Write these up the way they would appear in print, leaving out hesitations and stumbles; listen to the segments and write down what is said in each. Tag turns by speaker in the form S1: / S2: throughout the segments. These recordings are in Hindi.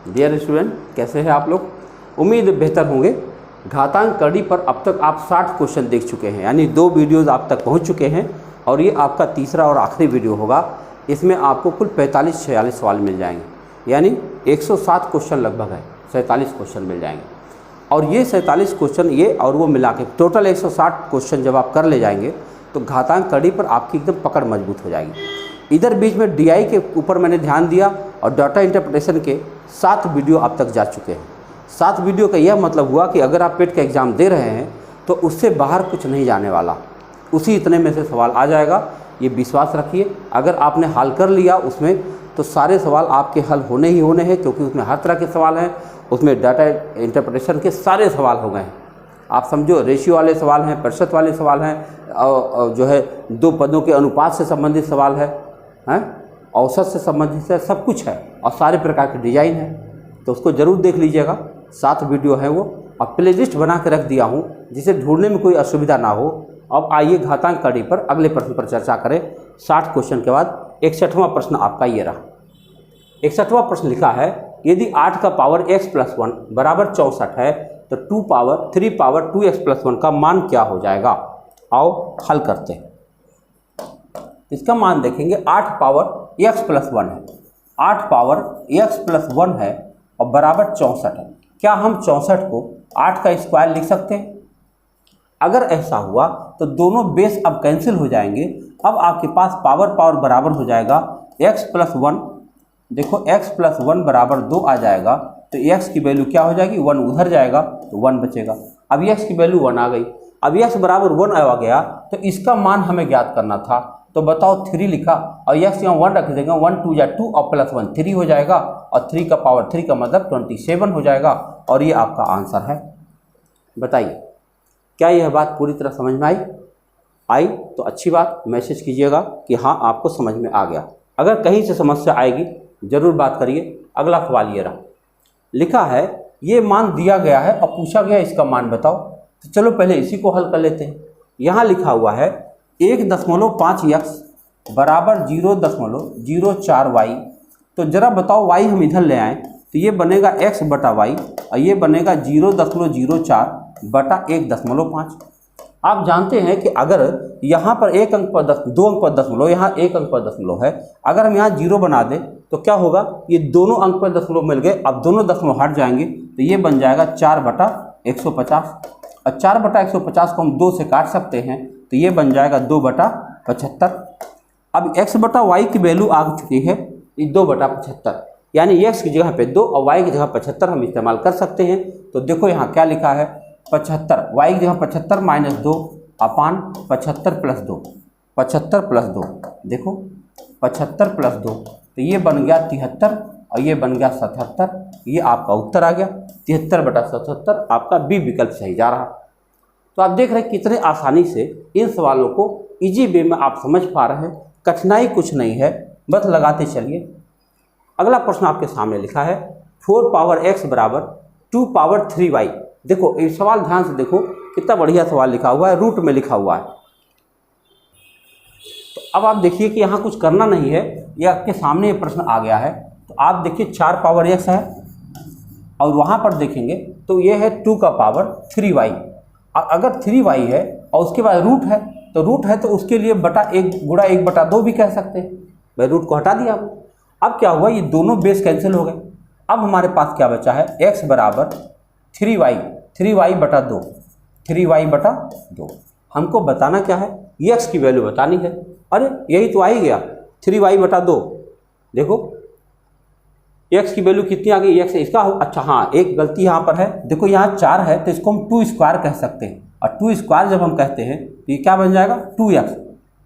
S1: डियर स्टूडेंट, कैसे हैं आप लोग? उम्मीद बेहतर होंगे। घातांक कड़ी पर अब तक आप 60 क्वेश्चन देख चुके हैं, यानी 2 वीडियोज़ आप तक पहुंच चुके हैं और ये आपका तीसरा और आखिरी वीडियो होगा। इसमें आपको कुल 45-46 सवाल मिल जाएंगे, यानी 107 क्वेश्चन लगभग है, 47 क्वेश्चन मिल जाएंगे। और ये 47 क्वेश्चन ये और वो मिला के टोटल 160 क्वेश्चन जब आप कर ले जाएंगे तो घातांक कड़ी पर आपकी एकदम पकड़ मजबूत हो जाएगी। इधर बीच में DI के ऊपर मैंने ध्यान दिया और डाटा इंटरप्रिटेशन के 7 वीडियो आप तक जा चुके हैं। 7 वीडियो का यह मतलब हुआ कि अगर आप पेट का एग्ज़ाम दे रहे हैं तो उससे बाहर कुछ नहीं जाने वाला, उसी इतने में से सवाल आ जाएगा, ये विश्वास रखिए। अगर आपने हल कर लिया उसमें तो सारे सवाल आपके हल होने ही होने हैं, क्योंकि उसमें हर तरह के सवाल हैं। उसमें डाटा इंटरप्रिटेशन के सारे सवाल हो गए हैं। आप समझो, रेशियो वाले सवाल हैं, प्रतिशत वाले सवाल हैं, और जो है 2 पदों के अनुपात से संबंधित सवाल है, औसत से संबंधित है, सब कुछ है और सारे प्रकार के डिजाइन है। तो उसको ज़रूर देख लीजिएगा। 7 वीडियो है वो, और प्ले लिस्ट बना के रख दिया हूँ जिसे ढूंढने में कोई असुविधा ना हो। अब आइए घातांक कड़ी पर अगले प्रश्न पर चर्चा करें। 60 क्वेश्चन के बाद 61वां प्रश्न आपका ये रहा। 61वां प्रश्न लिखा है, यदि 8 का पावर x + 1 बराबर 64 है तो 2 पावर 3 पावर 2x + 1 का मान क्या हो जाएगा? आओ हल करते हैं। इसका मान देखेंगे, 8 पावर x + 1 है, 8 पावर x + 1 है और बराबर 64 है। क्या हम 64 को 8 का स्क्वायर लिख सकते हैं? अगर ऐसा हुआ तो दोनों बेस अब कैंसिल हो जाएंगे। अब आपके पास पावर बराबर हो जाएगा x + 1। देखो, x + 1 बराबर 2 आ जाएगा, तो x की वैल्यू क्या हो जाएगी? 1 उधर जाएगा तो 1 बचेगा। अब x की वैल्यू 1 आ गई। अब x बराबर 1 आ गया तो इसका मान हमें ज्ञात करना था। तो बताओ, 3 लिखा और x यहाँ 1 रख देंगे, 1 2 या 2 और +1 3 हो जाएगा, और 3 का पावर 3 का मतलब 27 हो जाएगा, और ये आपका आंसर है। बताइए, क्या यह बात पूरी तरह समझ में आई? तो अच्छी बात, मैसेज कीजिएगा कि हाँ आपको समझ में आ गया। अगर कहीं से समस्या आएगी ज़रूर बात करिए। अगला सवाल ये रहा, लिखा है ये मान दिया गया है और पूछा गया इसका मान बताओ। तो चलो पहले इसी को हल कर लेते हैं। यहाँ लिखा हुआ है 1.5x बराबर 0.04y। तो ज़रा बताओ, y हम इधर ले आएँ तो ये बनेगा x बटा y और ये बनेगा 0.04 बटा 1.5। आप जानते हैं कि अगर यहाँ पर 1 अंक पर 2 अंक पर दशमलव, यहाँ 1 अंक पर दशमलव है, अगर हम यहाँ 0 बना दें तो क्या होगा? ये दोनों अंक पर दशमलव मिल गए। अब दोनों दशमलव हट जाएंगे तो ये बन जाएगा 4/150, और 4/150 को हम 2 से काट सकते हैं तो ये बन जाएगा 2/75। अब x बटा y की वैल्यू आ चुकी है 2/75, यानी x की जगह पे 2 और y की जगह 75 हम इस्तेमाल कर सकते हैं। तो देखो यहाँ क्या लिखा है, 75, y की जगह 75 - 2 अपान 75 + 2, 75 + 2, देखो 75 + 2, तो ये बन गया 73 और ये बन गया 77। ये आपका उत्तर आ गया, 73/77 आपका बी विकल्प सही जा रहा। तो आप देख रहे हैं कितने आसानी से इन सवालों को इजी वे में आप समझ पा रहे हैं। कठिनाई कुछ नहीं है, बस लगाते चलिए। अगला प्रश्न आपके सामने लिखा है, 4 पावर x बराबर 2 पावर 3y। देखो ये सवाल ध्यान से देखो, कितना बढ़िया सवाल लिखा हुआ है, रूट में लिखा हुआ है। तो अब आप देखिए कि यहाँ कुछ करना नहीं है, ये आपके सामने ये प्रश्न आ गया है। तो आप देखिए 4 पावर x है और वहाँ पर देखेंगे तो ये है 2 का पावर 3y। अगर 3y है और उसके बाद रूट है, तो रूट है तो उसके लिए बटा 1 गुणा 1/2 भी कह सकते हैं। भाई रूट को हटा दिया। अब क्या हुआ, ये दोनों बेस कैंसिल हो गए। अब हमारे पास क्या बचा है, x बराबर 3y, 3y/2, 3y/2। हमको बताना क्या है, x की वैल्यू बतानी है। अरे यही तो आ ही गया, 3y/2। देखो x की वैल्यू कितनी आ गई, x इसका, अच्छा हाँ एक गलती यहाँ पर है। देखो यहाँ 4 है तो इसको हम 2 स्क्वायर कह सकते हैं, और 2 स्क्वायर जब हम कहते हैं तो ये क्या बन जाएगा, 2x।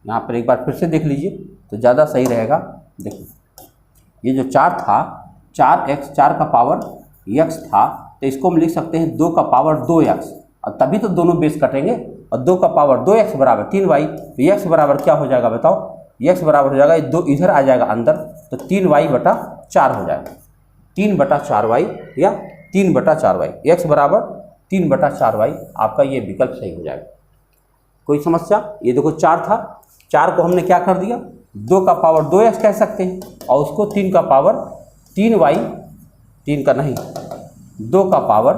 S1: यहाँ पर एक बार फिर से देख लीजिए तो ज़्यादा सही रहेगा। देखो ये जो 4 था, 4x, 4 का पावर x था, तो इसको हम लिख सकते हैं 2 का पावर 2x, और तभी तो दोनों बेस कटेंगे। और 2 का पावर 2x बराबर 3y। तो x बराबर क्या हो जाएगा बताओ, x बराबर हो जाएगा 2 इधर आ जाएगा अंदर, तो 3y/4 हो जाएगा, 3/4y या 3/4y। x बराबर 3/4y आपका ये विकल्प सही हो जाएगा। कोई समस्या? ये देखो 4 था, 4 को हमने क्या कर दिया, 2 का पावर 2x कह सकते हैं, और उसको 3 का पावर 3y 3 का नहीं, 2 का पावर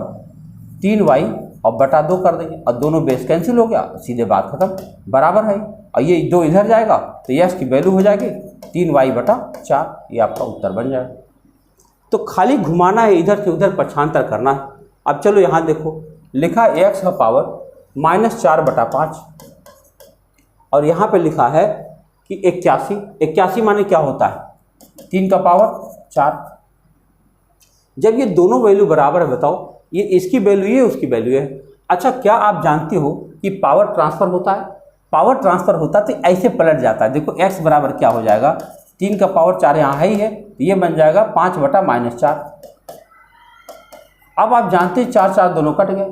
S1: 3y और बटा 2 कर देंगे और दोनों बेस कैंसिल हो गया, सीधे बात खत्म, बराबर है। और ये 2 इधर जाएगा तो यस की वैल्यू हो जाएगी 3y बटा 4, ये आपका उत्तर बन जाएगा। तो खाली घुमाना है, इधर से उधर पक्षांतर करना है। अब चलो यहाँ देखो, लिखा है x का पावर -4 बटा 5 और यहाँ पे लिखा है कि 81 माने क्या होता है, 3 का पावर 4। जब ये दोनों वैल्यू बराबर है, बताओ ये इसकी वैल्यू ये उसकी वैल्यू है। अच्छा, क्या आप जानते हो कि पावर ट्रांसफ़र होता है? पावर ट्रांसफ़र होता तो ऐसे पलट जाता है। देखो x बराबर क्या हो जाएगा, 3 का पावर 4 यहाँ है ही है, तो ये बन जाएगा 5 बटा -4। अब आप जानते हैं 4 दोनों कट गए,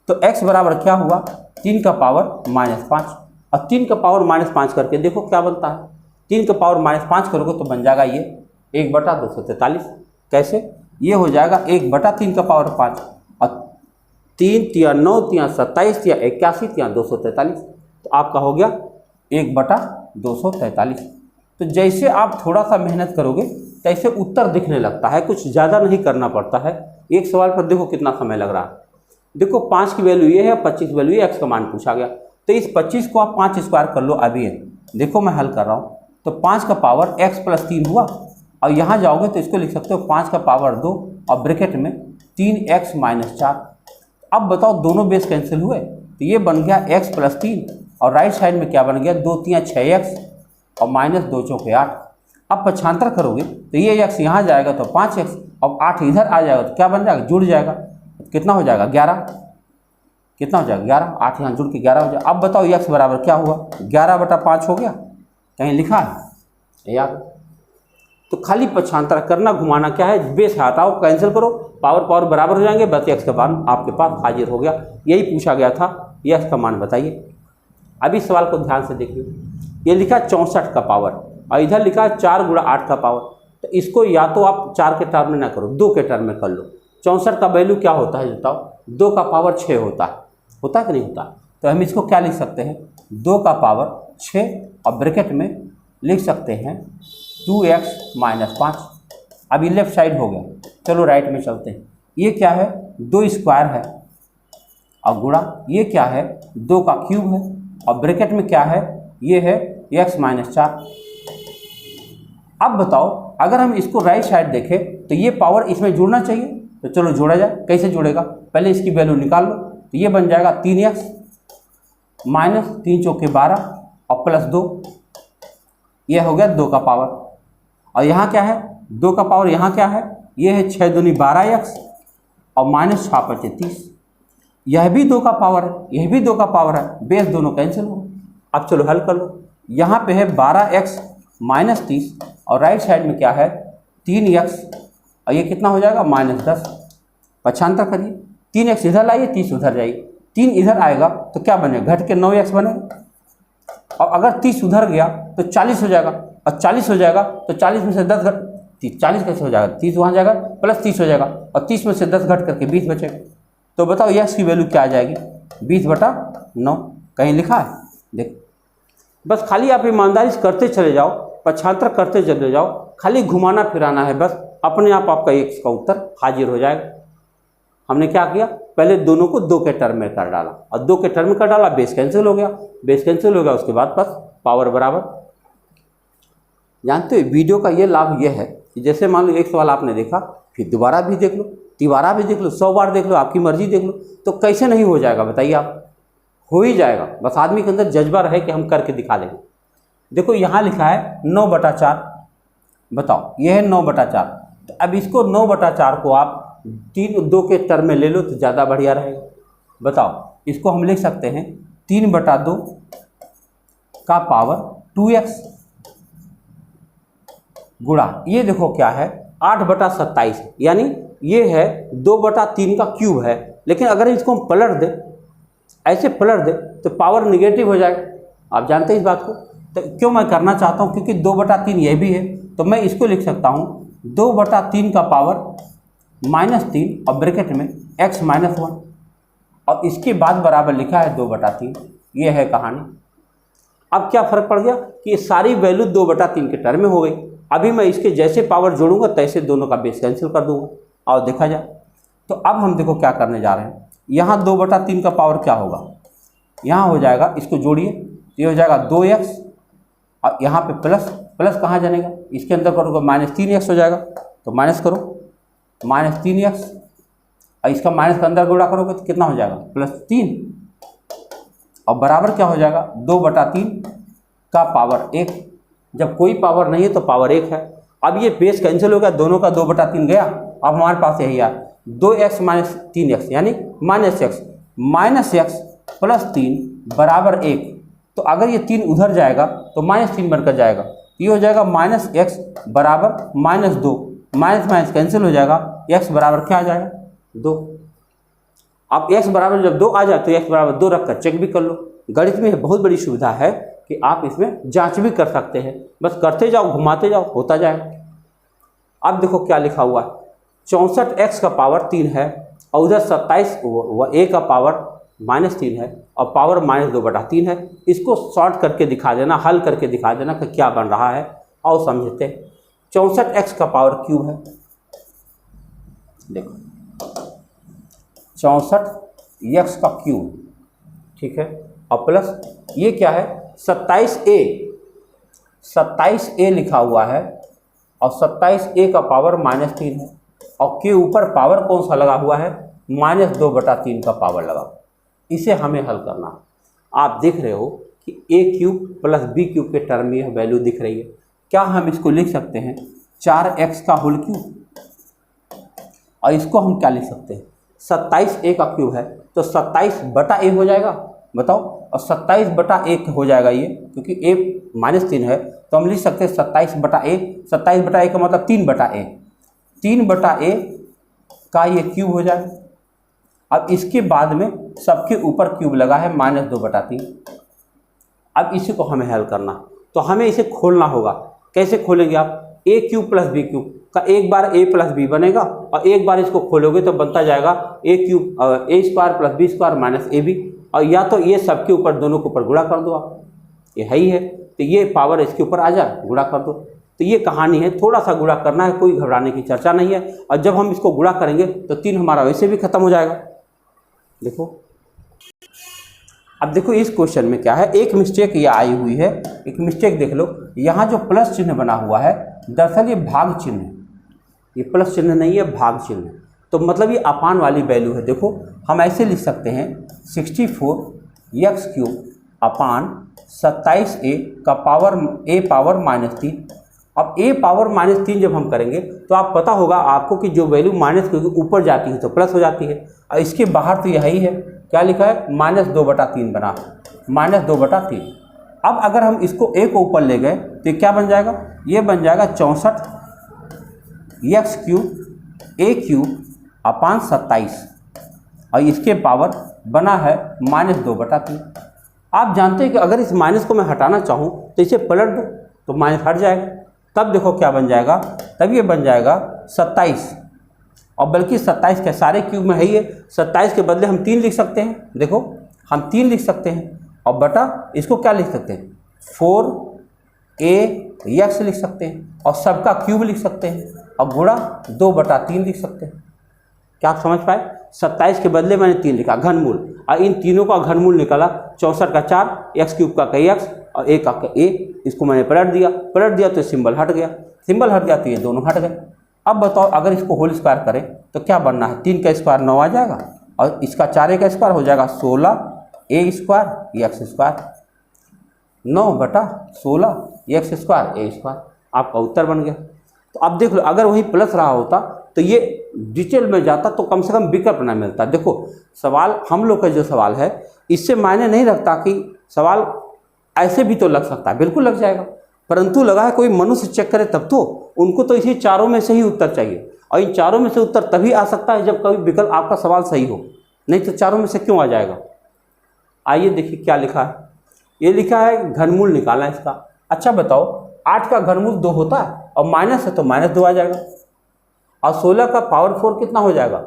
S1: तो x बराबर क्या हुआ, 3 का पावर -5 और 3 का पावर -5 करके देखो क्या बनता है। 3 का पावर -5 करोगे तो बन जाएगा ये 1 बटा 243। कैसे? ये हो जाएगा 1 बटा 3 का पावर 5 और 3 तिया 9 तिया 27 तिया 81 तिया 243, तो आपका हो गया 1 बटा 243। तो जैसे आप थोड़ा सा मेहनत करोगे तैसे उत्तर दिखने लगता है, कुछ ज़्यादा नहीं करना पड़ता है। एक सवाल पर देखो कितना समय लग रहा है। देखो 5 की वैल्यू ये है, 25 की वैल्यू ये, x का मान पूछा गया, तो इस 25 को आप 5 स्क्वायर कर लो। अभी है देखो मैं हल कर रहा हूँ, तो 5 का पावर x + 3 हुआ और यहाँ जाओगे तो इसको लिख सकते हो 5 का पावर 2 और ब्रैकेट में 3x - 4। अब बताओ दोनों बेस कैंसिल हुए तो ये बन गया x + 3 और राइट साइड में क्या बन गया, 2 तिया 6x और -2 चौके 8। अब पक्षांतर करोगे तो ये x यहाँ जाएगा तो 5x और 8 इधर आ जाएगा तो क्या बन जाएगा, जुड़ जाएगा। कितना हो जाएगा, 11। कितना हो जाएगा, 11। 8 यहाँ जुड़ के 11 हो जाएगा। अब बताओ x बराबर क्या हुआ, 11 बटा 5 हो गया, कहीं लिखा है यार। तो खाली पक्षांतर करना, घुमाना क्या है, बेस हटाओ, कैंसिल करो, पावर बराबर हो जाएंगे, बस x का मान आपके पास हाजिर हो गया। यही पूछा गया था, ये x का मान बताइए। अभी सवाल को ध्यान से देखिए, ये लिखा 64 का पावर और इधर लिखा है 4 × 8 का पावर। तो इसको या तो आप 4 के टर्म में ना करो, 2 के टर्म में कर लो। 64 का वैल्यू क्या होता है बताओ, 2 का पावर 6 होता है कि नहीं होता? तो हम इसको क्या लिख सकते हैं, 2 का पावर 6 और ब्रैकेट में लिख सकते हैं 2x - 5। अब ये लेफ्ट साइड हो गया, चलो राइट में चलते हैं। ये क्या है, 2 स्क्वायर है और गुणा ये क्या है, 2 का क्यूब है और ब्रैकेट में क्या है, ये है x - 4। अब बताओ अगर हम इसको राइट साइड देखें तो ये पावर इसमें जुड़ना चाहिए, तो चलो जोड़ा जाए। कैसे जुड़ेगा, पहले इसकी वैल्यू निकाल लो, तो ये बन जाएगा 3x - 3 चौके 12 और +2, ये हो गया 2 का पावर। और यहाँ क्या है, 2 का पावर यहाँ क्या है, ये है 6 दूनी 12x और -6 × 30। यह भी 2 का पावर है, यह भी 2 का पावर है, बेस दोनों कैंसिल हो। अब चलो हल कर लो, यहाँ पे है 12x - 30 और राइट साइड में क्या है 3x और ये कितना हो जाएगा -10। पक्षांतर करिए, 3x इधर लाइए, 30 उधर जाइए, 3 इधर आएगा तो क्या बनेगा, घट के 9x बनेगा। और अगर 30 उधर गया तो 40 हो जाएगा और 40 हो जाएगा तो 40 में से 10 घट 40 कैसे हो जाएगा, 30 वहाँ जाएगा +30 हो जाएगा और 30 में से 10 घट करके 20 बचेगा। तो बताओ यस की वैल्यू क्या आ जाएगी, 20 बटा 9। कहीं लिखा है, देख बस खाली आप ईमानदारी से करते चले जाओ, पक्षांतर करते चले जाओ, खाली घुमाना फिराना है, बस अपने आप आपका x का उत्तर हाजिर हो जाएगा। हमने क्या किया, पहले दोनों को 2 के टर्म में कर डाला और 2 के टर्म में कर डाला, बेस कैंसिल हो गया, बेस कैंसिल हो गया, उसके बाद बस पावर बराबर। जानते हो वीडियो का ये लाभ ये है कि जैसे मान लो एक सवाल आपने देखा, फिर दोबारा भी देख लो, तिबारा भी देख लो, 100 बार देख लो, आपकी मर्जी देख लो, तो कैसे नहीं हो जाएगा बताइए आप, हो ही जाएगा। बस आदमी के अंदर जज्बा रहे कि हम करके दिखा देंगे। देखो यहाँ लिखा है 9 बटा 4, बताओ यह है 9 बटा 4। तो अब इसको 9 बटा 4 को आप 2 के टर्म में ले लो तो ज़्यादा बढ़िया रहेगा। बताओ इसको हम लिख सकते हैं 3 बटा 2 का पावर 2x गुणा ये देखो क्या है 8 बटा 27, यानी ये है 2 बटा 3 का क्यूब है। लेकिन अगर इसको हम पलट दे, ऐसे पलट दे तो पावर निगेटिव हो जाएगा। आप जानते हैं इस बात को, तो क्यों मैं करना चाहता हूँ, क्योंकि 2 बटा 3 ये भी है, तो मैं इसको लिख सकता हूँ 2 बटा 3 का पावर -3 और ब्रैकेट में x - 1 और इसके बाद बराबर लिखा है 2 बटा 3। ये है कहानी। अब क्या फ़र्क पड़ गया कि ये सारी वैल्यू 2 बटा 3 के टर्म में हो गई। अभी मैं इसके जैसे पावर जोड़ूंगा तैसे दोनों का बेस कैंसिल कर दूंगा। और देखा जाए तो अब हम देखो क्या करने जा रहे हैं। यहाँ 2/3 का पावर क्या होगा, यहाँ हो जाएगा, इसको जोड़िए, ये हो जाएगा 2x और यहाँ पे प्लस, प्लस कहाँ जानेगा, इसके अंदर करोगे -3x हो जाएगा, तो माइनस करो -3x और इसका माइनस का अंदर गुणा करोगे तो कितना हो जाएगा +3 और बराबर क्या हो जाएगा 2/3 का पावर 1। जब कोई पावर नहीं है तो पावर 1 है। अब ये बेस कैंसिल हो गया, दोनों का 2/3 गया। अब हमारे पास यही यार 2x - 3x यानी -x + 3 बराबर 1। तो अगर ये 3 उधर जाएगा तो -3 बनकर जाएगा, ये हो जाएगा -x बराबर -2, माइनस कैंसिल हो जाएगा, x बराबर क्या आ जाएगा 2। अब x बराबर जब 2 आ जाए तो x बराबर 2 रख कर चेक भी कर लो। गणित में बहुत बड़ी सुविधा है कि आप इसमें जांच भी कर सकते हैं, बस करते जाओ घुमाते जाओ होता जाएगा। अब देखो क्या लिखा हुआ है, 64x का पावर 3 है और उधर 27 a का पावर -3 है और पावर -2/3 है। इसको शॉर्ट करके दिखा देना, हल करके दिखा देना कि क्या बन रहा है और समझते हैं। 64x का पावर क्यूब है, देखो 64x का क्यूब, ठीक है, और प्लस ये क्या है 27a लिखा हुआ है और 27a का पावर -3 है और के ऊपर पावर कौन सा लगा हुआ है -2/3 का पावर लगा हुआ। इसे हमें हल करना। आप देख रहे हो कि a³ + b³ के टर्म में यह वैल्यू दिख रही है। क्या हम इसको लिख सकते हैं 4x का होल क्यूब, और इसको हम क्या लिख सकते हैं 27a का क्यूब है तो 27/a हो जाएगा, बताओ, और 27/1 हो जाएगा ये, क्योंकि a -3 है तो हम लिख सकते हैं 27/a। 27/a का मतलब 3/a, 3/a का ये क्यूब हो जाएगा। अब इसके बाद में सबके ऊपर क्यूब लगा है -2/3। अब इसी को हमें हल करना, तो हमें इसे खोलना होगा। कैसे खोलेंगे आप, a³ + b³ का एक बार a + b बनेगा और एक बार इसको खोलोगे तो बनता जाएगा a² a² + b² -ab, और या तो ये सबके ऊपर दोनों के ऊपर गुणा कर दो आप, ये है ही है, तो ये पावर इसके ऊपर आ जाए गुणा कर दो। तो ये कहानी है, थोड़ा सा गुणा करना है, कोई घबराने की चर्चा नहीं है। और जब हम इसको गुणा करेंगे तो 3 हमारा वैसे भी खत्म हो जाएगा। देखो अब देखो इस क्वेश्चन में क्या है, एक मिस्टेक ये आई हुई है, एक मिस्टेक देख लो। यहाँ जो प्लस चिन्ह बना हुआ है दरअसल ये भाग चिन्ह है, ये प्लस चिन्ह नहीं है, भाग चिन्ह है। तो मतलब ये अपान वाली वैल्यू है। देखो हम ऐसे लिख सकते हैं 64x³ अपान 27a का पावर a पावर -3। अब a पावर -3 जब हम करेंगे तो आप पता होगा आपको कि जो वैल्यू माइनस के ऊपर जाती है तो प्लस हो जाती है, और इसके बाहर तो यही है, क्या लिखा है -2/3 बना, -2/3। अब अगर हम इसको a को ऊपर ले गए तो ये क्या बन जाएगा, ये बन जाएगा 64x³ a³ अपान 27 और इसके पावर बना है -2/3। आप जानते हैं कि अगर इस माइनस को मैं हटाना चाहूँ तो इसे पलट दो तो माइनस हट जाएगा, तब देखो क्या बन जाएगा, तब ये बन जाएगा 27, और बल्कि 27 के सारे क्यूब में है ही है, 27 के बदले हम 3 लिख सकते हैं। देखो हम 3 लिख सकते हैं और बटा इसको क्या लिख सकते हैं 4ax लिख सकते हैं और सबका क्यूब लिख सकते हैं और गुणा 2/3 लिख सकते हैं। क्या आप समझ पाए, 27 के बदले मैंने 3 लिखा घनमूल, और इन तीनों का घनमूल निकाला 64 का 4, x³ का x और a का a, इसको मैंने पलट दिया तो सिंबल हट गया, तो ये दोनों हट गए। अब बताओ अगर इसको होल स्क्वायर करें तो क्या बनना है, 3 का स्क्वायर 9 आ जाएगा और इसका 4a का स्क्वायर हो जाएगा 16a² x², 9/16 x²a², आपका उत्तर बन गया। तो अब देख लो अगर वही प्लस रहा होता तो ये डिटेल में जाता तो कम से कम विकल्प ना मिलता। देखो सवाल हम लोग का जो सवाल है इससे मायने नहीं रखता कि सवाल ऐसे भी तो लग सकता है, बिल्कुल लग जाएगा, परंतु लगा है कोई मनुष्य चेक करे तब तो, उनको तो इसी चारों में से ही उत्तर चाहिए, और इन चारों में से उत्तर तभी आ सकता है जब कभी विकल्प आपका सवाल सही हो, नहीं तो चारों में से क्यों आ जाएगा। आइए देखिए क्या लिखा है, ये लिखा है घनमूल निकालना इसका। अच्छा बताओ 8 का घनमूल 2 होता है और माइनस है तो -2 आ जाएगा, और 16 का पावर 4 कितना हो जाएगा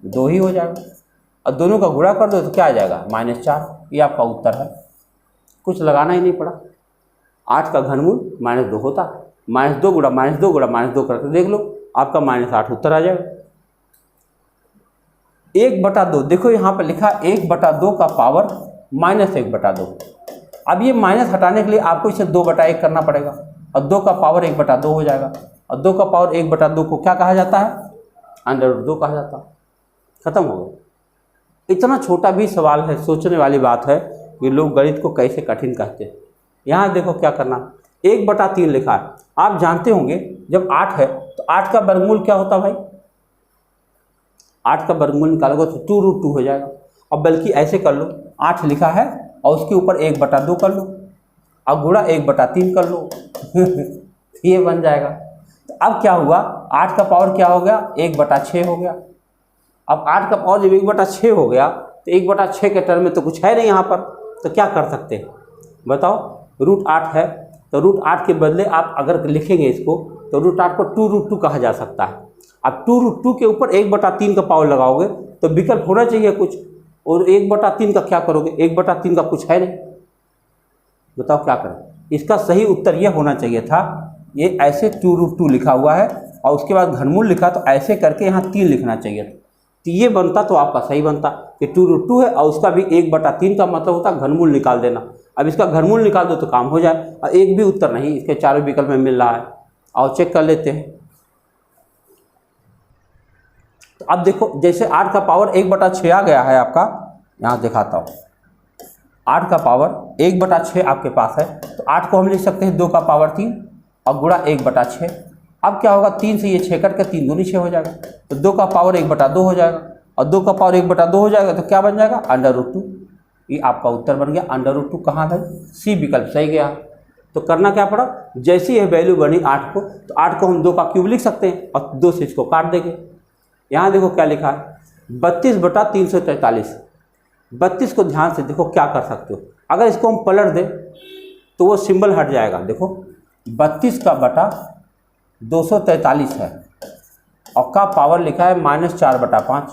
S1: 2 ही हो जाएगा, और दोनों का गुणा कर दो तो क्या आ जाएगा -4। ये आपका उत्तर है, कुछ लगाना ही नहीं पड़ा। 8 का घनमूल -2 होता है, -2 गुणा -2 गुणा -2 करके देख लो आपका -8 उत्तर आ जाएगा। 1/2, देखो यहाँ पर लिखा 1/2 का पावर -1/2। अब ये माइनस हटाने के लिए आपको इसे 2/1 करना पड़ेगा और 2 का पावर 1/2 हो जाएगा। और 2 का पावर 1/2 को क्या कहा जाता है? √2 कहा जाता है। खत्म हो गया। इतना छोटा भी सवाल है, सोचने वाली बात है कि लोग गणित को कैसे कठिन कहते हैं। यहाँ देखो क्या करना, 1/3 लिखा है। आप जानते होंगे जब 8 है तो 8 का वर्गमूल क्या होता है भाई? 8 का वर्गमूल निकालोगे तो 2√2 हो जाएगा। अब बल्कि ऐसे कर लो, 8 लिखा है और उसके ऊपर 1/2 कर लो और गुणा 1/3 कर लो ये बन जाएगा। तो अब क्या हुआ, 8 का पावर क्या हो गया? 1/6 हो गया। अब 8 का पावर जब 1/6 हो गया तो 1/6 के टर्म में तो कुछ है नहीं यहाँ पर, तो क्या कर सकते हैं बताओ? √8 है तो √8 के बदले आप अगर लिखेंगे इसको तो √8 को 2√2 कहा जा सकता है। अब 2√2 के ऊपर 1/3 का पावर लगाओगे तो विकल्प होना चाहिए कुछ, और 1/3 का क्या करोगे? 1/3 का कुछ है नहीं, बताओ क्या करें? इसका सही उत्तर यह होना चाहिए था, ये ऐसे 2√2 लिखा हुआ है और उसके बाद घनमूल लिखा तो ऐसे करके यहाँ 3 लिखना चाहिए था। तो ये बनता तो आपका सही बनता कि 2√2 है और उसका भी 1/3 का मतलब होता घनमूल निकाल देना। अब इसका घनमूल निकाल दो तो काम हो जाए। और एक भी उत्तर नहीं इसके चारों विकल्प में मिल रहा है। आओ चेक कर लेते हैं। तो अब देखो जैसे 8 का पावर 1/6 आ गया है आपका, यहाँ दिखाता हूँ। 8 का पावर 1/6 आपके पास है तो 8 को हम लिख सकते हैं 2 का पावर 3 और गुणा 1/6। अब क्या होगा, 3 से ये 6 कट के 3 दूनी 6 हो जाएगा तो 2 का पावर 1/2 हो जाएगा और 2 का पावर 1/2 हो जाएगा तो क्या बन जाएगा? √2। ये आपका उत्तर बन गया। √2 कहाँ भाई? सी विकल्प सही गया। तो करना क्या पड़ा, जैसे यह वैल्यू बनी 8 को तो 8 को हम 2 का क्यूब लिख सकते हैं और 2 से इसको काट देंगे। यहाँ देखो क्या लिखा है, 32/343। 32 को ध्यान से देखो क्या कर सकते हो, अगर इसको हम पलट दें तो वो सिंबल हट जाएगा। देखो 32 का बटा 243 है और का पावर लिखा है -4/5।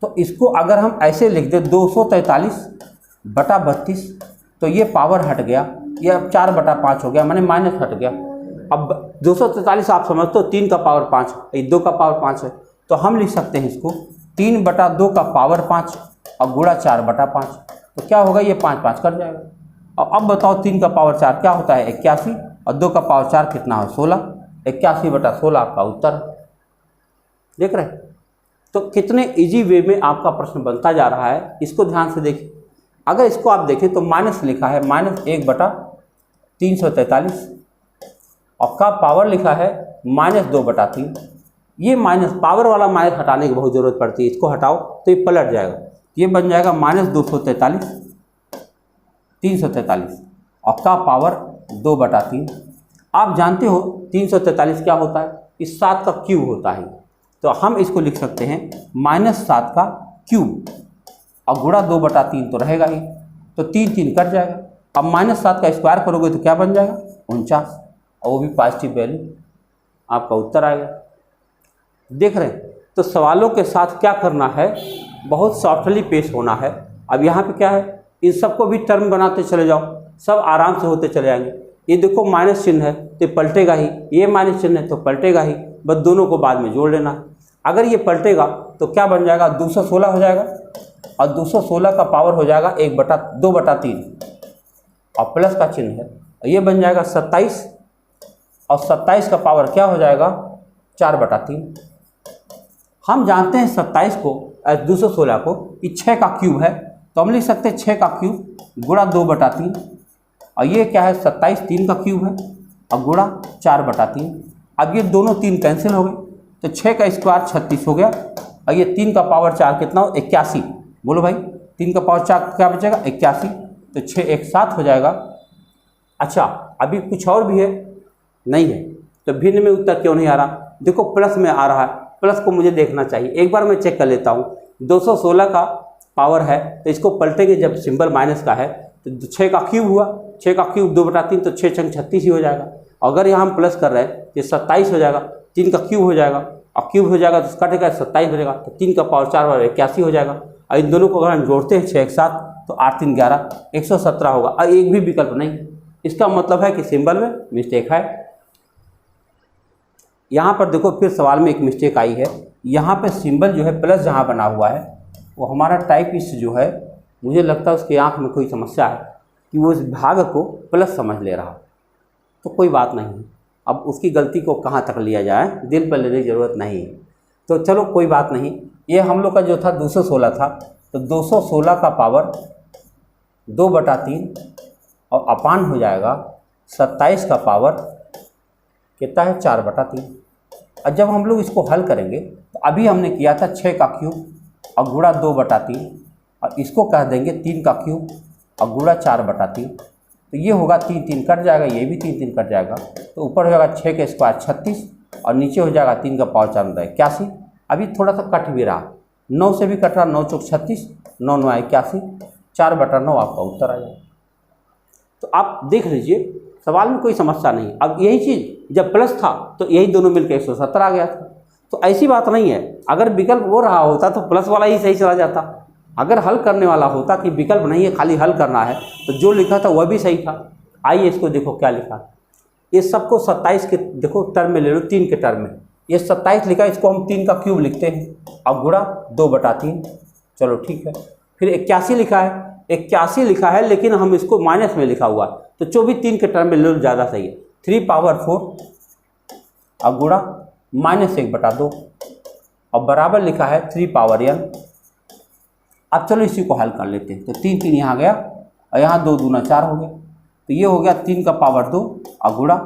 S1: तो इसको अगर हम ऐसे लिख दें 243/32 तो ये पावर हट गया, ये अब 4/5 हो गया, माने माइनस हट गया। अब 243 आप समझते हो 3 का पावर 5, 2 का पावर 5 है तो हम लिख सकते हैं इसको 3/2 का पावर 5 और गुणा 4/5। तो क्या होगा, ये 5 कट जाएगा। और अब बताओ 3 का पावर 4 क्या होता है? 81 और 2 का पावर 4 कितना है? 16। 81/16 आपका उत्तर। देख रहे हैं तो कितने इजी वे में आपका प्रश्न बनता जा रहा है। इसको ध्यान से देखिए। अगर इसको आप देखें तो माइनस लिखा है -1/343 और का पावर लिखा है -2/3। ये माइनस पावर वाला माइनस हटाने की बहुत ज़रूरत पड़ती है, इसको हटाओ तो ये पलट जाएगा। ये बन जाएगा -343 और का पावर 2/3। आप जानते हो 343 क्या होता है? इस 7 का क्यूब होता है। तो हम इसको लिख सकते हैं -7 का क्यूब और गुणा 2/3 तो रहेगा ही, तो 3 कट जाएगा। अब -7 का स्क्वायर करोगे तो क्या बन जाएगा? 49 और वो भी पॉजिटिव वैल्यू, आपका उत्तर आएगा। देख रहे हैं तो सवालों के साथ क्या करना है, बहुत सॉफ्टली पेश होना है। अब यहाँ पे क्या है, इन सबको भी टर्म बनाते चले जाओ, सब आराम से होते चले जाएंगे। ये देखो माइनस चिन्ह है तो पलटेगा ही, ये माइनस चिन्ह है तो पलटेगा ही, बस दोनों को बाद में जोड़ लेना है। अगर ये पलटेगा तो क्या बन जाएगा? 216 हो जाएगा और 216 का पावर हो जाएगा 2/3 और प्लस का चिन्ह है, ये बन जाएगा 27 और 27 का पावर क्या हो जाएगा? 4/3। हम जानते हैं 27 को 216 को कि 6 का क्यूब है तो हम लिख सकते हैं 6 का क्यूब गुणा 2/3 और ये क्या है? 27 3 का क्यूब है और गुणा 4/3। अब ये दोनों 3 कैंसिल हो गए तो 6 का स्क्वायर 36 हो गया और ये 3 का पावर 4 कितना हो? 81। बोलो भाई 3 का पावर 4 क्या बचेगा? 81। तो 6 1 7 हो जाएगा। अच्छा अभी कुछ और भी है? नहीं है। तो भिन्न में उत्तर क्यों नहीं आ रहा? देखो प्लस में आ रहा है, प्लस को मुझे देखना चाहिए। एक बार मैं चेक कर लेता हूँ। 216 का पावर है तो इसको पलटेंगे जब सिंबल माइनस का है तो 6 का क्यूब हुआ, 6 का क्यूब 2/3 तो 6 छंग 36 ही हो जाएगा। अगर यहाँ हम प्लस कर रहे हैं तो 27 हो जाएगा, 3 का क्यूब हो जाएगा और क्यूब हो जाएगा तो कटेगा 27 हो जाएगा, तो 3 का पावर 4 और 81 हो जाएगा। और इन दोनों को अगर हम जोड़ते हैं 6 1 7 तो 8 3 11 117 होगा। और एक भी विकल्प नहीं, इसका मतलब है कि सिंबल में मिस्टेक है। यहाँ पर देखो फिर सवाल में एक मिस्टेक आई है, यहाँ पे सिंबल जो है प्लस जहाँ बना हुआ है वो हमारा टाइपिस्ट जो है, मुझे लगता है उसके आँख में कोई समस्या है कि वो इस भाग को प्लस समझ ले रहा। तो कोई बात नहीं, अब उसकी गलती को कहाँ तक लिया जाए, दिल पर लेने की ज़रूरत नहीं है। तो चलो कोई बात नहीं, ये हम लोग का जो था 216 था, तो 216 का पावर 2/3 और अपान हो जाएगा 27 का पावर कितना है 4/3। और जब हम लोग इसको हल करेंगे तो अभी हमने किया था 6 का क्यूब और गुणा 2/3, और इसको कह देंगे 3 का क्यूब और गुणा 4/3। तो ये होगा 3 3 कट जाएगा, ये भी 3 3 कट जाएगा, तो ऊपर हो जाएगा 6 का स्क्वायर 36 और नीचे हो जाएगा 3 का पावर 4 81। अभी थोड़ा सा कट भी रहा, 9 से भी कट रहा, 9 चौक 36, 9 9 81, 4/9 आपका उत्तर आ जाएगा। तो आप देख लीजिए सवाल में कोई समस्या नहीं। अब यही चीज़ जब प्लस था तो यही दोनों मिलकर 170 आ गया था। तो ऐसी बात नहीं है, अगर विकल्प वो रहा होता तो प्लस वाला ही सही चला जाता। अगर हल करने वाला होता कि विकल्प नहीं है खाली हल करना है, तो जो लिखा था वह भी सही था। आइए इसको देखो क्या लिखा, ये सबको 27 के देखो टर्म में ले लो, 3 के टर्म में। ये 27 लिखा है, इसको हम 3 का क्यूब लिखते हैं और गुणा 2/3। चलो ठीक है। फिर 81 लिखा है, 81 लिखा है लेकिन हम इसको माइनस में लिखा हुआ है, तो जो भी 3 के टर्म में ले लो ज़्यादा सही है। 3/4 और गुणा -1/2 और बराबर लिखा है 3n। अब चलो इसी को हल कर लेते हैं। तो 3 3 यहाँ गया और यहाँ 2 दूना 4 हो गया, तो ये हो गया 3 का पावर 2 और गुणा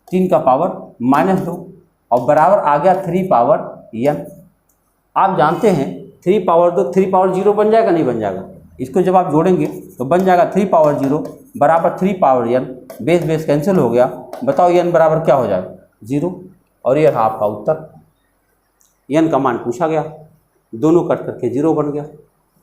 S1: 3 का पावर -2 और बराबर आ गया 3n। आप जानते हैं 3/2 3/0 बन जाएगा नहीं बन जाएगा, इसको जब आप जोड़ेंगे तो बन जाएगा 3/0 बराबर 3n। बेस बेस कैंसिल हो गया, बताओ n बराबर क्या हो जाएगा 0, और ये रहा आपका उत्तर। n का मान पूछा गया, दोनों कट करके 0 बन गया।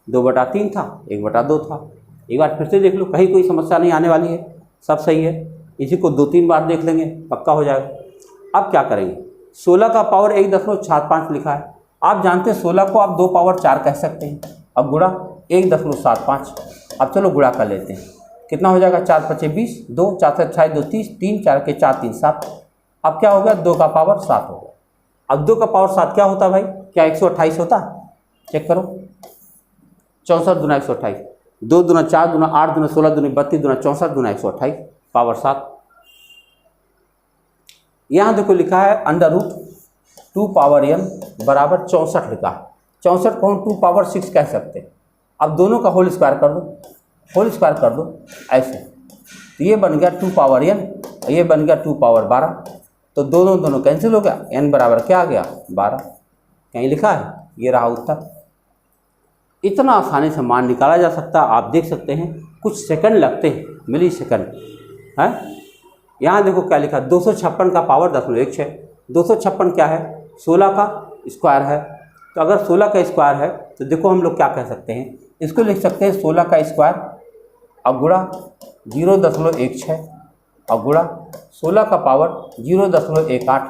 S1: 2/3 था, 1/2 था। एक बार फिर से देख लो, कहीं कोई समस्या नहीं आने वाली है, सब सही है। इसी को 2-3 बार देख लेंगे, पक्का हो जाएगा। अब क्या करेंगे, 16 का पावर 1.75 लिखा है। आप जानते हैं 16 को आप 2/4 कह सकते हैं। अब गुणा 1.75। अब चलो गुणा कर लेते हैं, कितना हो जाएगा 4 5 20, 2 4 से 28 2 30, 3 4 के 4 3 7। अब क्या हो गया 2 का पावर 7 हो गया। अब 2 का पावर 7 क्या होता है भाई, क्या 128 होता है? चेक करो, 64 दूना 128, 2 दूना 4 दूना 8 दूना 16 दूना 32 दूना 64 दूना 128 पावर 7। यहाँ देखो लिखा है √2n बराबर 64 लिखा है। 64 को हम 2/6 कह सकते हैं। अब दोनों का होल स्क्वायर कर दो, होल स्क्वायर कर दो ऐसे, तो ये बन गया 2n, ये बन गया 2/12। तो दोनों कैंसिल हो गया, n बराबर क्या आ गया 12। कहीं लिखा है, ये रहा उत्तर। इतना आसानी से मान निकाला जा सकता है। आप देख सकते हैं कुछ सेकंड लगते हैं, मिली सेकंड है। यहाँ देखो क्या लिखा, 256 का पावर 10.16। 256 क्या है, 16 का स्क्वायर है। तो अगर 16 का स्क्वायर है तो देखो हम लोग क्या कह सकते हैं, इसको लिख सकते हैं 16 का स्क्वायर और गुणा 0.16 और गुणा 16 का पावर 0.18।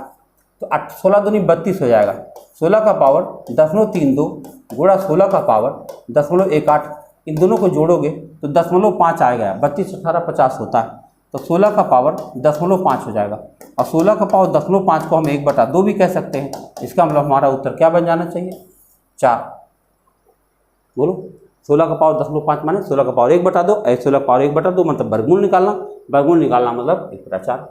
S1: तो 16 दूनी 32 हो जाएगा। 16 का पावर 10.32 गुणा 16 का पावर 10.18, इन दोनों को जोड़ोगे तो 0.5 आएगा। 32 18 50 होता है, तो 16 का पावर 10.5 हो जाएगा। और 16 का पावर 10.5 को हम 1/2 भी कह सकते हैं। इसका मतलब हमारा उत्तर क्या बन जाना चाहिए 4। बोलो, 16 का पावर 10.5 माने 16 का पावर 1/2, 16 का पावर 1/2 मतलब वर्गमूल निकालना, वर्गमूल निकालना मतलब 1/4।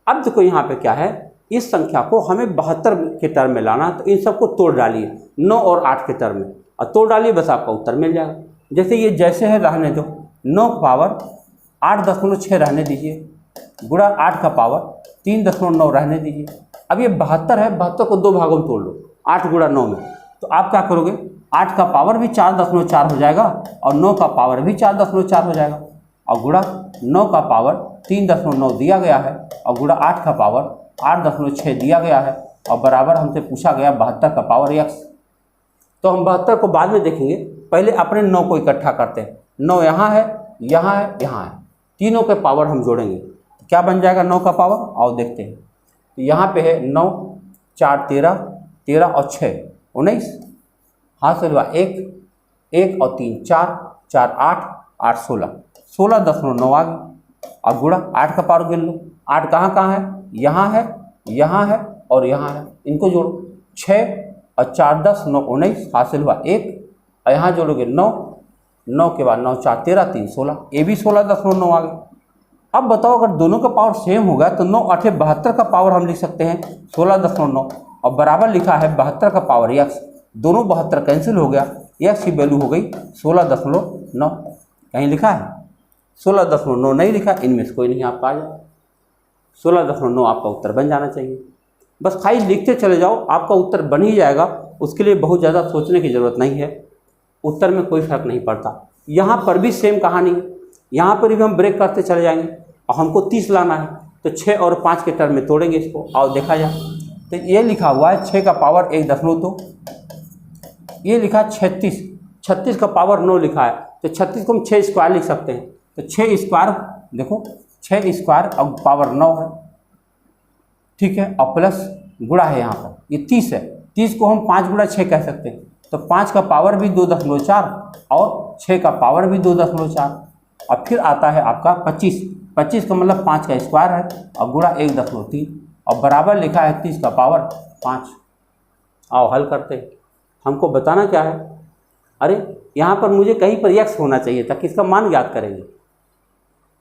S1: अब देखो यहाँ पे क्या है, इस संख्या को हमें 72 के टर्म में लाना, तो इन सबको तोड़ डालिए 9 और 8 के टर्म में, और तोड़ डालिए बस आपका उत्तर मिल जाएगा। जैसे ये जैसे है रहने दो, 9 का पावर 8.6 रहने दीजिए, गुणा 8 का पावर 3.9 रहने दीजिए। अब ये 72 है, 72 को 2 भागों में तोड़ लो, 8 गुणा 9 में, तो आप क्या करोगे 8 का पावर भी 4.4 हो जाएगा और 9 का पावर भी 4.4 हो जाएगा, और गुणा 9 का पावर 3.9 दिया गया है और गुणा 8 का पावर 8.6 दिया गया है, और बराबर हमसे पूछा गया 72 का पावर x। तो हम 72 को बाद में देखेंगे, पहले अपने 9 को इकट्ठा करते हैं। 9 यहाँ है, यहाँ है, यहाँ है, तीनों के पावर हम जोड़ेंगे तो क्या बन जाएगा 9 का पावर, आओ देखते हैं। तो यहाँ पे है 9 4 13, 13 और 6 19, हाथ से लगा 1 और 3 4, 4 8, 8 16, 16.9 आ गया, और गुणा 8 का पावर गिन लो। 8 कहाँ कहाँ है, यहाँ है, यहाँ है और यहाँ है, इनको जोड़ो 6 और 4 10 9 19 हासिल हुआ 1 और यहाँ जोड़ोगे 9, 9 के बाद 9 4 13 3 16, ये भी 16.9 आ गया। अब बताओ अगर दोनों का पावर सेम होगा तो 9 8 72 का पावर हम लिख सकते हैं 16.9 और बराबर लिखा है 72 का पावर x, दोनों 72 कैंसिल हो गया, x की वैल्यू हो गई 16.9। कहीं लिखा है 16.9 नहीं लिखा, इनमें से कोई नहीं आपका आ जाए, 16.9 आपका उत्तर बन जाना चाहिए। बस खाली लिखते चले जाओ, आपका उत्तर बन ही जाएगा, उसके लिए बहुत ज़्यादा सोचने की ज़रूरत नहीं है, उत्तर में कोई फर्क नहीं पड़ता। यहाँ पर भी सेम कहानी है, यहाँ पर भी हम ब्रेक करते चले जाएंगे और हमको 30 लाना है तो 6 और 5 के टर्म में तोड़ेंगे इसको। आओ देखा जाए, तो ये लिखा हुआ है 6 का पावर 1.2, ये लिखा है 36, 36 का पावर 9 लिखा है, तो 36 को हम 6 स्क्वायर लिख सकते हैं, तो 6 स्क्वायर देखो 6 स्क्वायर और पावर 9 है, ठीक है, और प्लस गुणा है यहाँ पर, ये 30 है, 30 को हम 5 गुणा 6 कह सकते हैं, तो 5 का पावर भी 2.4 और 6 का पावर भी 2.4 और फिर आता है आपका 25, 25 का मतलब 5 का स्क्वायर है और गुणा 1.3 और बराबर लिखा है 30 का पावर 5। आओ हल करते हैं, हमको बताना क्या है, अरे यहाँ पर मुझे कहीं पर x होना चाहिए था, किसका मान ज्ञात करेंगे।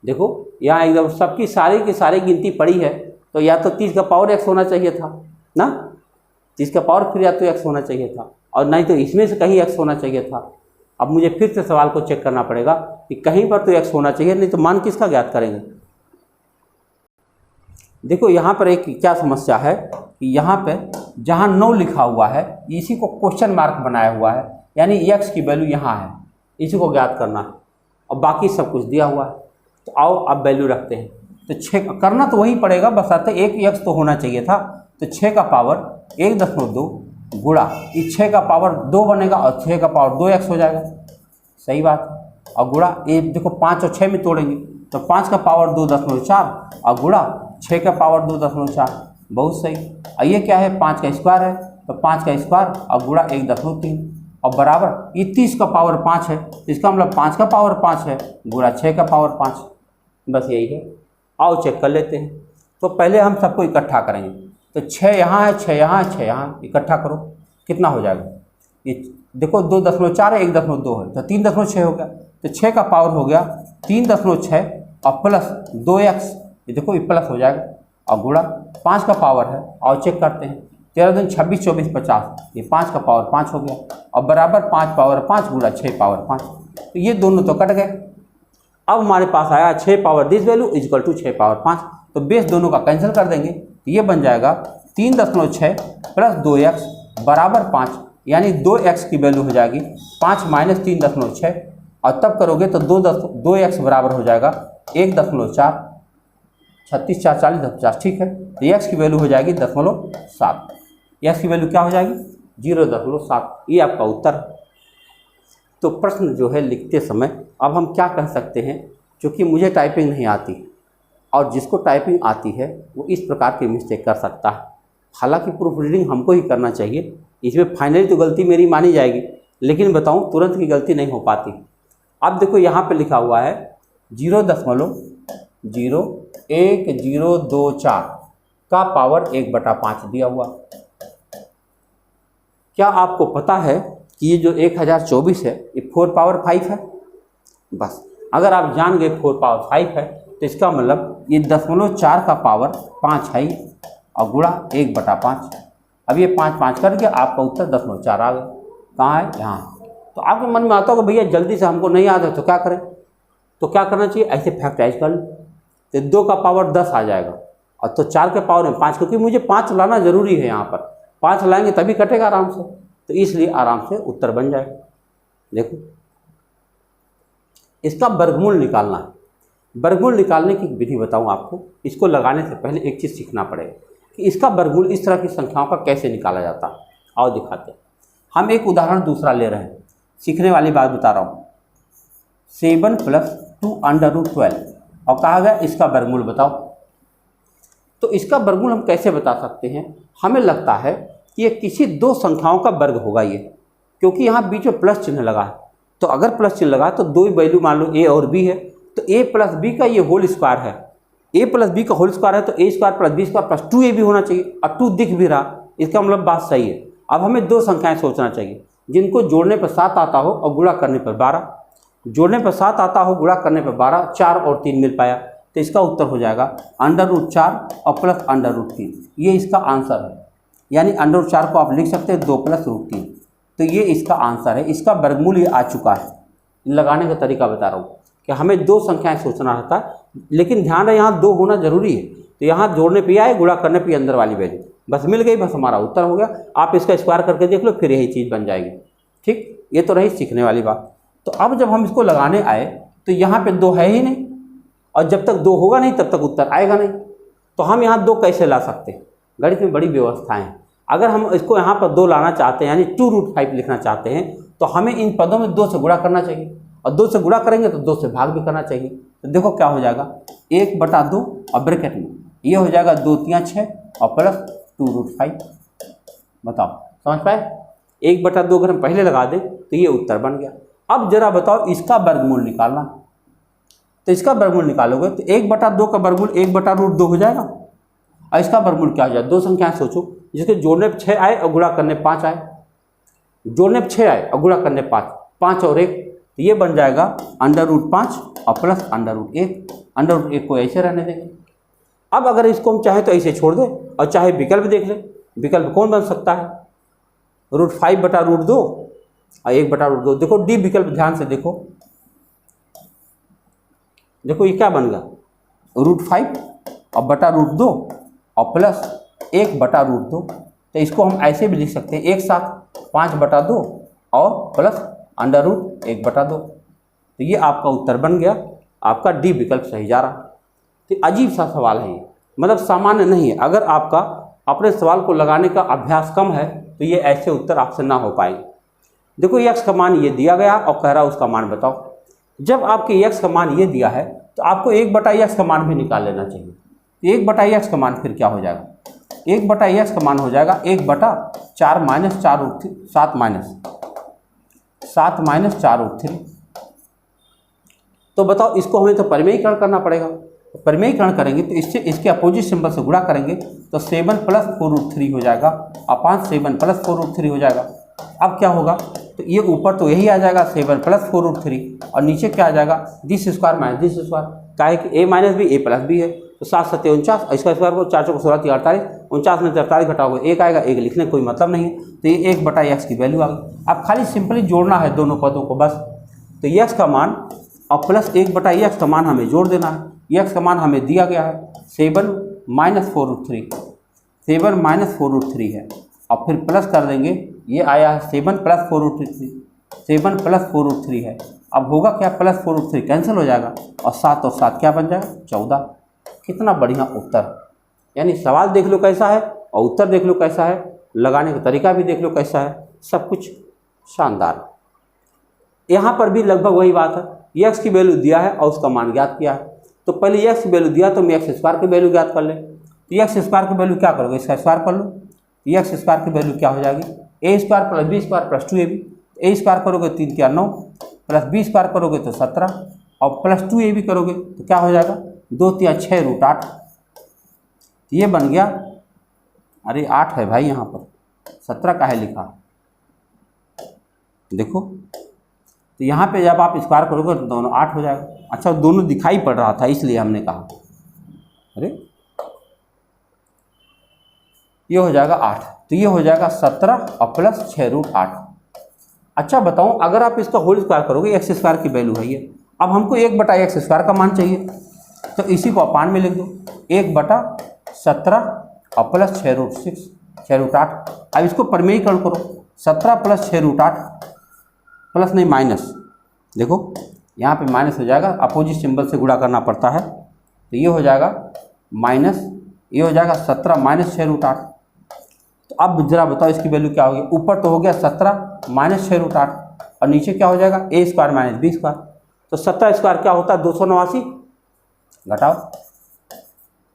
S1: देखो यहाँ एकदम सबकी सारी की सारी गिनती पड़ी है, तो या तो 30 का पावर x होना चाहिए था ना, 30 का पावर फिर या तो x होना चाहिए था और नहीं तो इसमें से कहीं x होना चाहिए था। अब मुझे फिर से सवाल को चेक करना पड़ेगा कि कहीं पर तो x होना चाहिए, नहीं तो मान किसका ज्ञात करेंगे। देखो यहाँ पर एक क्या समस्या है कि यहाँ पे जहाँ 9 लिखा हुआ है इसी को क्वेश्चन मार्क बनाया हुआ है, यानी x की वैल्यू यहाँ है, इसी को ज्ञात करना है और बाकी सब कुछ दिया हुआ है। तो आओ अब वैल्यू रखते हैं, तो 6 करना तो वही पड़ेगा, बस आते एक x तो होना चाहिए था, तो 6 का पावर 1.2 गुणा ये 6 का पावर 2 बनेगा और 6 का पावर 2x हो जाएगा, सही बात है, और गुणा ये देखो 5 और 6 में तोड़ेंगे तो 5 का पावर 2.4 और गुणा 6 का पावर 2.4, बहुत सही। और ये क्या है 5 का स्क्वायर है, तो 5 का स्क्वायर और गुणा 1.3 और बराबर ये 30 का पावर 5 है, इसका मतलब 5 का पावर 5 है गुणा 6 का पावर 5, बस यही है। आओ चेक कर लेते हैं, तो पहले हम सबको इकट्ठा करेंगे, तो 6 यहाँ है, 6 यहाँ है, 6 यहाँ, इकट्ठा करो कितना हो जाएगा, ये देखो 2.4 है 1.2 है तो 3.6 हो गया, तो 6 का पावर हो गया 3.6 और प्लस 2x, ये देखो ये प्लस हो जाएगा और गुणा 5 का पावर है, और चेक करते हैं 13 दूनी 26 24 50, ये 5 का पावर 5 हो गया और बराबर 5 पावर 5 गुणा 6 पावर 5, तो ये दोनों तो कट गए। अब हमारे पास आया 6 power this value equal to 6 power 5, तो बेस दोनों का कैंसिल कर देंगे, ये बन जाएगा 3.6 प्लस 2x बराबर 5, यानी 2x की वैल्यू हो जाएगी 5 माइनस 3.6 और तब करोगे तो 2x बराबर हो जाएगा 1.4, 36 4 40 50, ठीक है, तो x की वैल्यू हो जाएगी 0.7, x की वैल्यू क्या हो जाएगी 0.7, ये आपका उत्तर। तो प्रश्न जो है लिखते समय अब हम क्या कह सकते हैं, क्योंकि मुझे टाइपिंग नहीं आती और जिसको टाइपिंग आती है वो इस प्रकार की मिस्टेक कर सकता है, हालांकि प्रूफ रीडिंग हमको ही करना चाहिए, इसमें फाइनली तो गलती मेरी मानी जाएगी, लेकिन बताऊं तुरंत की गलती नहीं हो पाती। अब देखो यहाँ पे लिखा हुआ है 0.01024 का पावर 1/5 दिया हुआ। क्या आपको पता है कि ये जो 1024 है ये 4 पावर 5 है। बस अगर आप जान गए 4 पावर 5 है तो इसका मतलब ये 0.4 का पावर 5 है और गुणा 1/5। अब ये 5 5 करके आपका उत्तर 0.4 आ गया। कहाँ है? यहाँ। तो आपके मन में आता होगा भैया जल्दी से हमको नहीं आता तो क्या करें, तो क्या करना चाहिए, ऐसे फैक्टराइज कर लो तो 2 का पावर 10 आ जाएगा और तो 4 के पावर में 5, क्योंकि मुझे 5 लाना जरूरी है, यहाँ पर 5 लाएंगे तभी कटेगा आराम से, तो इसलिए आराम से उत्तर बन जाएगा। देखो इसका वर्गमूल निकालना है। वर्गमूल निकालने की विधि बताऊं आपको, इसको लगाने से पहले एक चीज़ सीखना पड़ेगा कि इसका वर्गमूल इस तरह की संख्याओं का कैसे निकाला जाता है। आओ दिखाते हैं। हम एक उदाहरण दूसरा ले रहे हैं, सीखने वाली बात बता रहा हूँ। 7 + 2√12 और कहा गया इसका वर्गमूल बताओ। तो इसका वर्गमूल हम कैसे बता सकते हैं, हमें लगता है कि ये किसी 2 संख्याओं का वर्ग होगा ये, क्योंकि यहाँ बीच में प्लस चिन्ह लगा है। तो अगर प्लस चिन्ह लगा तो 2 वैल्यू मान लो a और b है, तो a + b का ये होल स्क्वायर है, ए प्लस बी का होल स्क्वायर है तो A square plus B square plus 2ab होना चाहिए, और 2 दिख भी रहा, इसका मतलब बात सही है। अब हमें दो संख्याएं सोचना चाहिए जिनको जोड़ने पर 7 आता हो और गुणा करने पर 12। जोड़ने पर 7 आता हो, गुणा करने पर 12, 4 और 3 मिल पाया, तो इसका उत्तर हो जाएगा √4 और प्लस √3। ये इसका आंसर है, यानी √4 को आप लिख सकते हैं 2 + √3, तो ये इसका आंसर है। इसका वर्गमूल ये आ चुका है। लगाने का तरीका बता रहा हूँ कि हमें दो संख्याएं सोचना रहता है, लेकिन ध्यान है यहाँ 2 होना जरूरी है। तो यहाँ जोड़ने पे आए, गुणा करने पे अंदर वाली वैल्यू बस मिल गई, बस हमारा उत्तर हो गया। आप इसका स्क्वायर करके देख लो, फिर यही चीज़ बन जाएगी। ठीक, ये तो रही सीखने वाली बात। तो अब जब हम इसको लगाने आए तो यहाँ पे 2 है ही नहीं, और जब तक 2 होगा नहीं तब तक उत्तर आएगा नहीं। तो हम यहाँ 2 कैसे ला सकते हैं? गणित में बड़ी व्यवस्थाएं हैं। अगर हम इसको यहाँ पर 2 लाना चाहते हैं, यानी 2√5 लिखना चाहते हैं, तो हमें इन पदों में 2 से गुणा करना चाहिए, और 2 से गुणा करेंगे तो 2 से भाग भी करना चाहिए। तो देखो क्या हो जाएगा, 1/2 और ब्रैकेट में ये हो जाएगा 2 × 3 = 6 और प्लस 2√5। बताओ, समझ पाए? 1/2 अगर हम पहले लगा दें तो ये उत्तर बन गया। अब जरा बताओ इसका वर्गमूल निकालना। तो इसका वर्गमूल निकालोगे तो 1/2 का वर्गमूल 1/√2 हो जाएगा, और इसका वर्गमूल क्या हो जाएगा? दो संख्याएं सोचो जिसके जोड़ने पर 6 आए और गुणा करने 5 आए। जोड़ने पर 6 आए और गुणा करने 5, 5 और 1, तो ये बन जाएगा √5 और प्लस √1। √1 को ऐसे रहने देंगे। अब अगर इसको हम चाहे तो ऐसे छोड़ दें, और चाहे विकल्प देख लें। विकल्प कौन बन सकता है? √5/√2 और 1/√2। देखो डी विकल्प ध्यान से देखो, देखो ये क्या बन गया, √5 और /√2 और प्लस 1/√2। तो इसको हम ऐसे भी लिख सकते हैं एक साथ, 5/2 और प्लस √1/2। तो ये आपका उत्तर बन गया, आपका डी विकल्प सही जा रहा। तो अजीब सा सवाल है ये, मतलब सामान्य नहीं है। अगर आपका अपने सवाल को लगाने का अभ्यास कम है तो ये ऐसे उत्तर आपसे ना हो पाएंगे। देखो x का मान ये दिया गया और कह रहा उसका मान बताओ। जब आपके x का मान ये दिया है तो आपको 1/x का मान भी निकाल लेना चाहिए। 1/x का मान फिर क्या हो जाएगा? 1/x का मान हो जाएगा 1/4 - 7 - 4√3। तो बताओ, इसको हमें तो परिमेयीकरण करना पड़ेगा। तो परिमेयीकरण करेंगे तो इससे इसके अपोजिट सिंबल से गुणा करेंगे तो 7 + 4√3 हो जाएगा, और 5 7 + 4√3 हो जाएगा। अब क्या होगा, तो ये ऊपर तो यही आ जाएगा 7 + 4√3, और नीचे क्या आ जाएगा, this square minus this square. क्या है कि a minus b, a plus b है, तो 7 7 49, इसका स्क्वायर को 4 4 16 48, 49 में 48 घटाओगे 1 आएगा, 1 लिखने कोई मतलब नहीं है। तो ये 1/x की वैल्यू आ गई। अब खाली सिंपली जोड़ना है दोनों पदों को बस। तो x का मान और प्लस 1/x का मान हमें जोड़ देना है। x का मान हमें दिया गया है 7 - 4√3, 7 - 4√3 है, और फिर प्लस कर देंगे, ये आया है 7 + 4√3, 7 + 4√3 है। अब होगा क्या, प्लस 4√3 कैंसिल हो जाएगा, और 7 और 7 क्या बन जाएगा, 14। कितना बढ़िया उत्तर। यानी सवाल देख लो कैसा है और उत्तर देख लो कैसा है, लगाने का तरीका भी देख लो कैसा है, सब कुछ शानदार। यहाँ पर भी लगभग वही बात है, x की वैल्यू दिया है और उसका मान ज्ञात किया है। तो पहले x की वैल्यू दिया तो मैं x² की वैल्यू ज्ञात कर ले। तो x² की वैल्यू क्या करोगे, इसका स्क्वायर कर लो। x² की वैल्यू क्या हो जाएगी, a² + b² + 2ab। a² करोगे 3 × 9, प्लस b² करोगे तो 17, और प्लस 2ab करोगे तो क्या हो जाएगा, 2 × 6 √8। ये बन गया, अरे 8 है भाई, यहाँ पर 17 का है लिखा, देखो। तो यहाँ पे जब आप स्क्वायर करोगे तो दोनों 8 हो जाएगा। अच्छा, दोनों दिखाई पड़ रहा था इसलिए हमने कहा, अरे ये हो जाएगा 8, तो ये हो जाएगा 17 और प्लस 6 √8। अच्छा बताऊँ, अगर आप इसका होल स्क्वायर करोगे, x² की वैल्यू है ये। अब हमको 1/x² का मान चाहिए, तो इसी को अपान में लिख दो, 1/17 और प्लस 6 √8। अब इसको परिमेयीकरण करो, 17 + 6 √8 प्लस नहीं माइनस, देखो यहाँ पे माइनस हो जाएगा, अपोजिट सिंबल से गुणा करना पड़ता है। तो ये हो जाएगा माइनस, ये हो जाएगा 17 - 6 √8। तो अब जरा बताओ इसकी वैल्यू क्या होगी, ऊपर तो हो गया 17 - 6 √8, और नीचे क्या हो जाएगा, a² - b²। तो 17² क्या होता है, 289 घटाओ,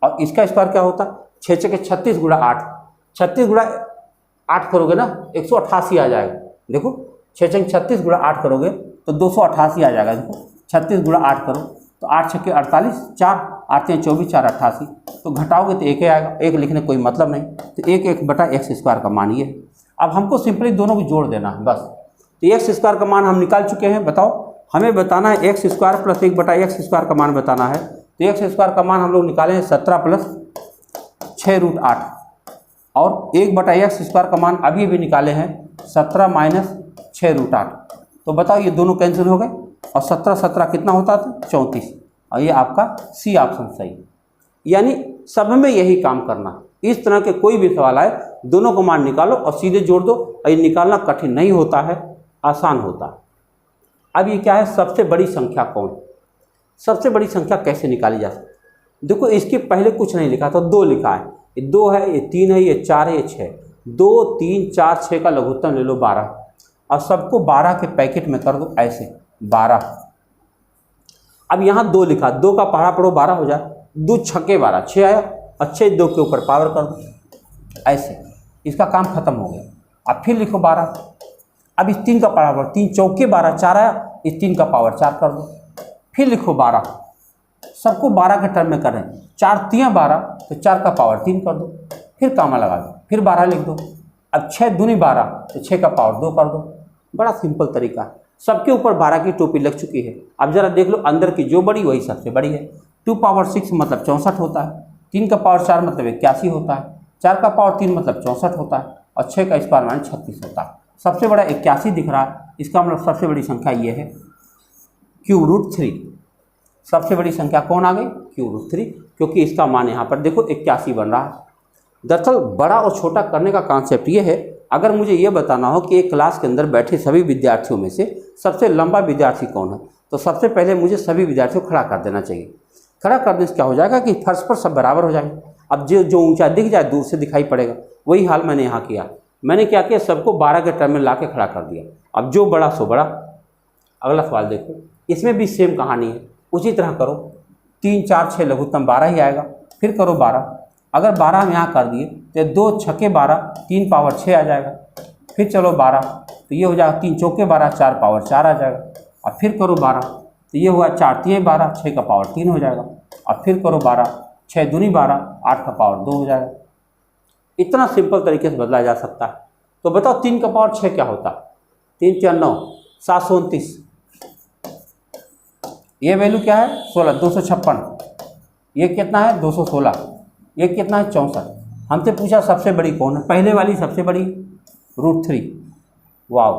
S1: और इसका स्क्वायर क्या होता है, 6 × 36 × 8, 36 × 8 करोगे ना 188 आ जाएगा। देखो 6 × 36 × 8 करोगे तो 288 आ जाएगा। देखो 36 × 8 करो तो 8 × 6 = 48, 4 8 3 24 4 88, तो घटाओगे तो एक ही आएगा, एक लिखने कोई मतलब नहीं, तो 1/x² का मान ये है। अब हमको सिंपली दोनों को जोड़ देना है बस। तो x² का मान हम निकाल चुके हैं, बताओ हमें बताना है x² + 1/x² का मान बताना है। तो x² का मान हम लोग निकाले हैं 17 + 6√8 और 1/x² का मान अभी भी निकाले हैं 17 - 6√8। तो बताओ ये दोनों कैंसिल हो गए और 17 17 कितना होता था 34, और ये आपका सी ऑप्शन सही। यानी सब में यही काम करना, इस तरह के कोई भी सवाल आए दोनों को मान निकालो और सीधे जोड़ दो, और ये निकालना कठिन नहीं होता है, आसान होता है। अब ये क्या है, सबसे बड़ी संख्या कौन, सबसे बड़ी संख्या कैसे निकाली जा सकती है। देखो इसके पहले कुछ नहीं लिखा था, 2 लिखा है, ये 2 है, ये 3 है, ये 4 है, ये 6, 2 3 4 6 का लघुत्तम ले लो 12, और सबको 12 के पैकेट में कर दो ऐसे 12। अब यहाँ 2 लिखा, 2 का पहाड़ा पढ़ो 12 हो जाए, 2 छक्के 12 6 आया, अच्छे 2 के ऊपर पावर कर दो ऐसे, इसका काम खत्म हो गया। अब फिर लिखो 12, अब इस 3 का पावर 3 चौके 12 4 आया, इस 3 का पावर 4 कर दो, फिर लिखो 12, सबको 12 के टर्म में करें, 4 3 12, तो 4 का पावर 3 कर दो, फिर कामा लगा दो, फिर 12 लिख दो। अब 6 दूनी 12, तो 6 का पावर 2 कर दो। बड़ा सिंपल तरीका है, सबके ऊपर 12 की टोपी लग चुकी है। अब जरा देख लो अंदर की जो बड़ी वही सबसे बड़ी है। 2 पावर 6 मतलब 64 होता है, 3 का पावर 4 मतलब 81 होता है, 4 का पावर 3 मतलब 64 होता है, और 6 का स्क्वायर माने 36 होता है। सबसे बड़ा 81 दिख रहा है, इसका मतलब सबसे बड़ी संख्या ये है √3। सबसे बड़ी संख्या कौन आ गई, √3, क्योंकि इसका मान यहाँ पर देखो 81 बन रहा है। दरअसल बड़ा और छोटा करने का कॉन्सेप्ट ये है, अगर मुझे ये बताना हो कि एक क्लास के अंदर बैठे सभी विद्यार्थियों में से सबसे लंबा विद्यार्थी कौन है, तो सबसे पहले मुझे सभी विद्यार्थियों को खड़ा कर देना चाहिए। खड़ा करने से क्या हो जाएगा कि फर्श पर सब बराबर हो जाएंगे। अब जो ऊंचा दिख जाए दूर से दिखाई पड़ेगा, वही हाल मैंने यहाँ किया। मैंने क्या किया, सबको 12 के टर्म में ला के खड़ा कर दिया। अब जो बड़ा सो बड़ा। अगला सवाल देखो, इसमें भी सेम कहानी है, उसी तरह करो। 3 4 6 लघुत्तम 12 ही आएगा, फिर करो 12। अगर 12 हम यहाँ कर दिए तो 2 छक्के 12, 3 पावर 6 आ जाएगा, फिर चलो 12, तो ये हो जाएगा 3 चौके 12, 4 पावर 4 आ जाएगा, और फिर करो 12, तो ये हुआ 4 3 12, 6 का पावर 3 हो जाएगा, और फिर करो 12, 6 दूनी 12, 8 का पावर 2 हो जाएगा। इतना सिंपल तरीके से बदला जा सकता है। तो बताओ 3 का पावर 6 क्या होता, 3 4 9 729, ये वैल्यू क्या है 16 256, ये कितना है 216, ये कितना है 64। हमसे पूछा सबसे बड़ी कौन है, पहले वाली सबसे बड़ी √3। वाओ,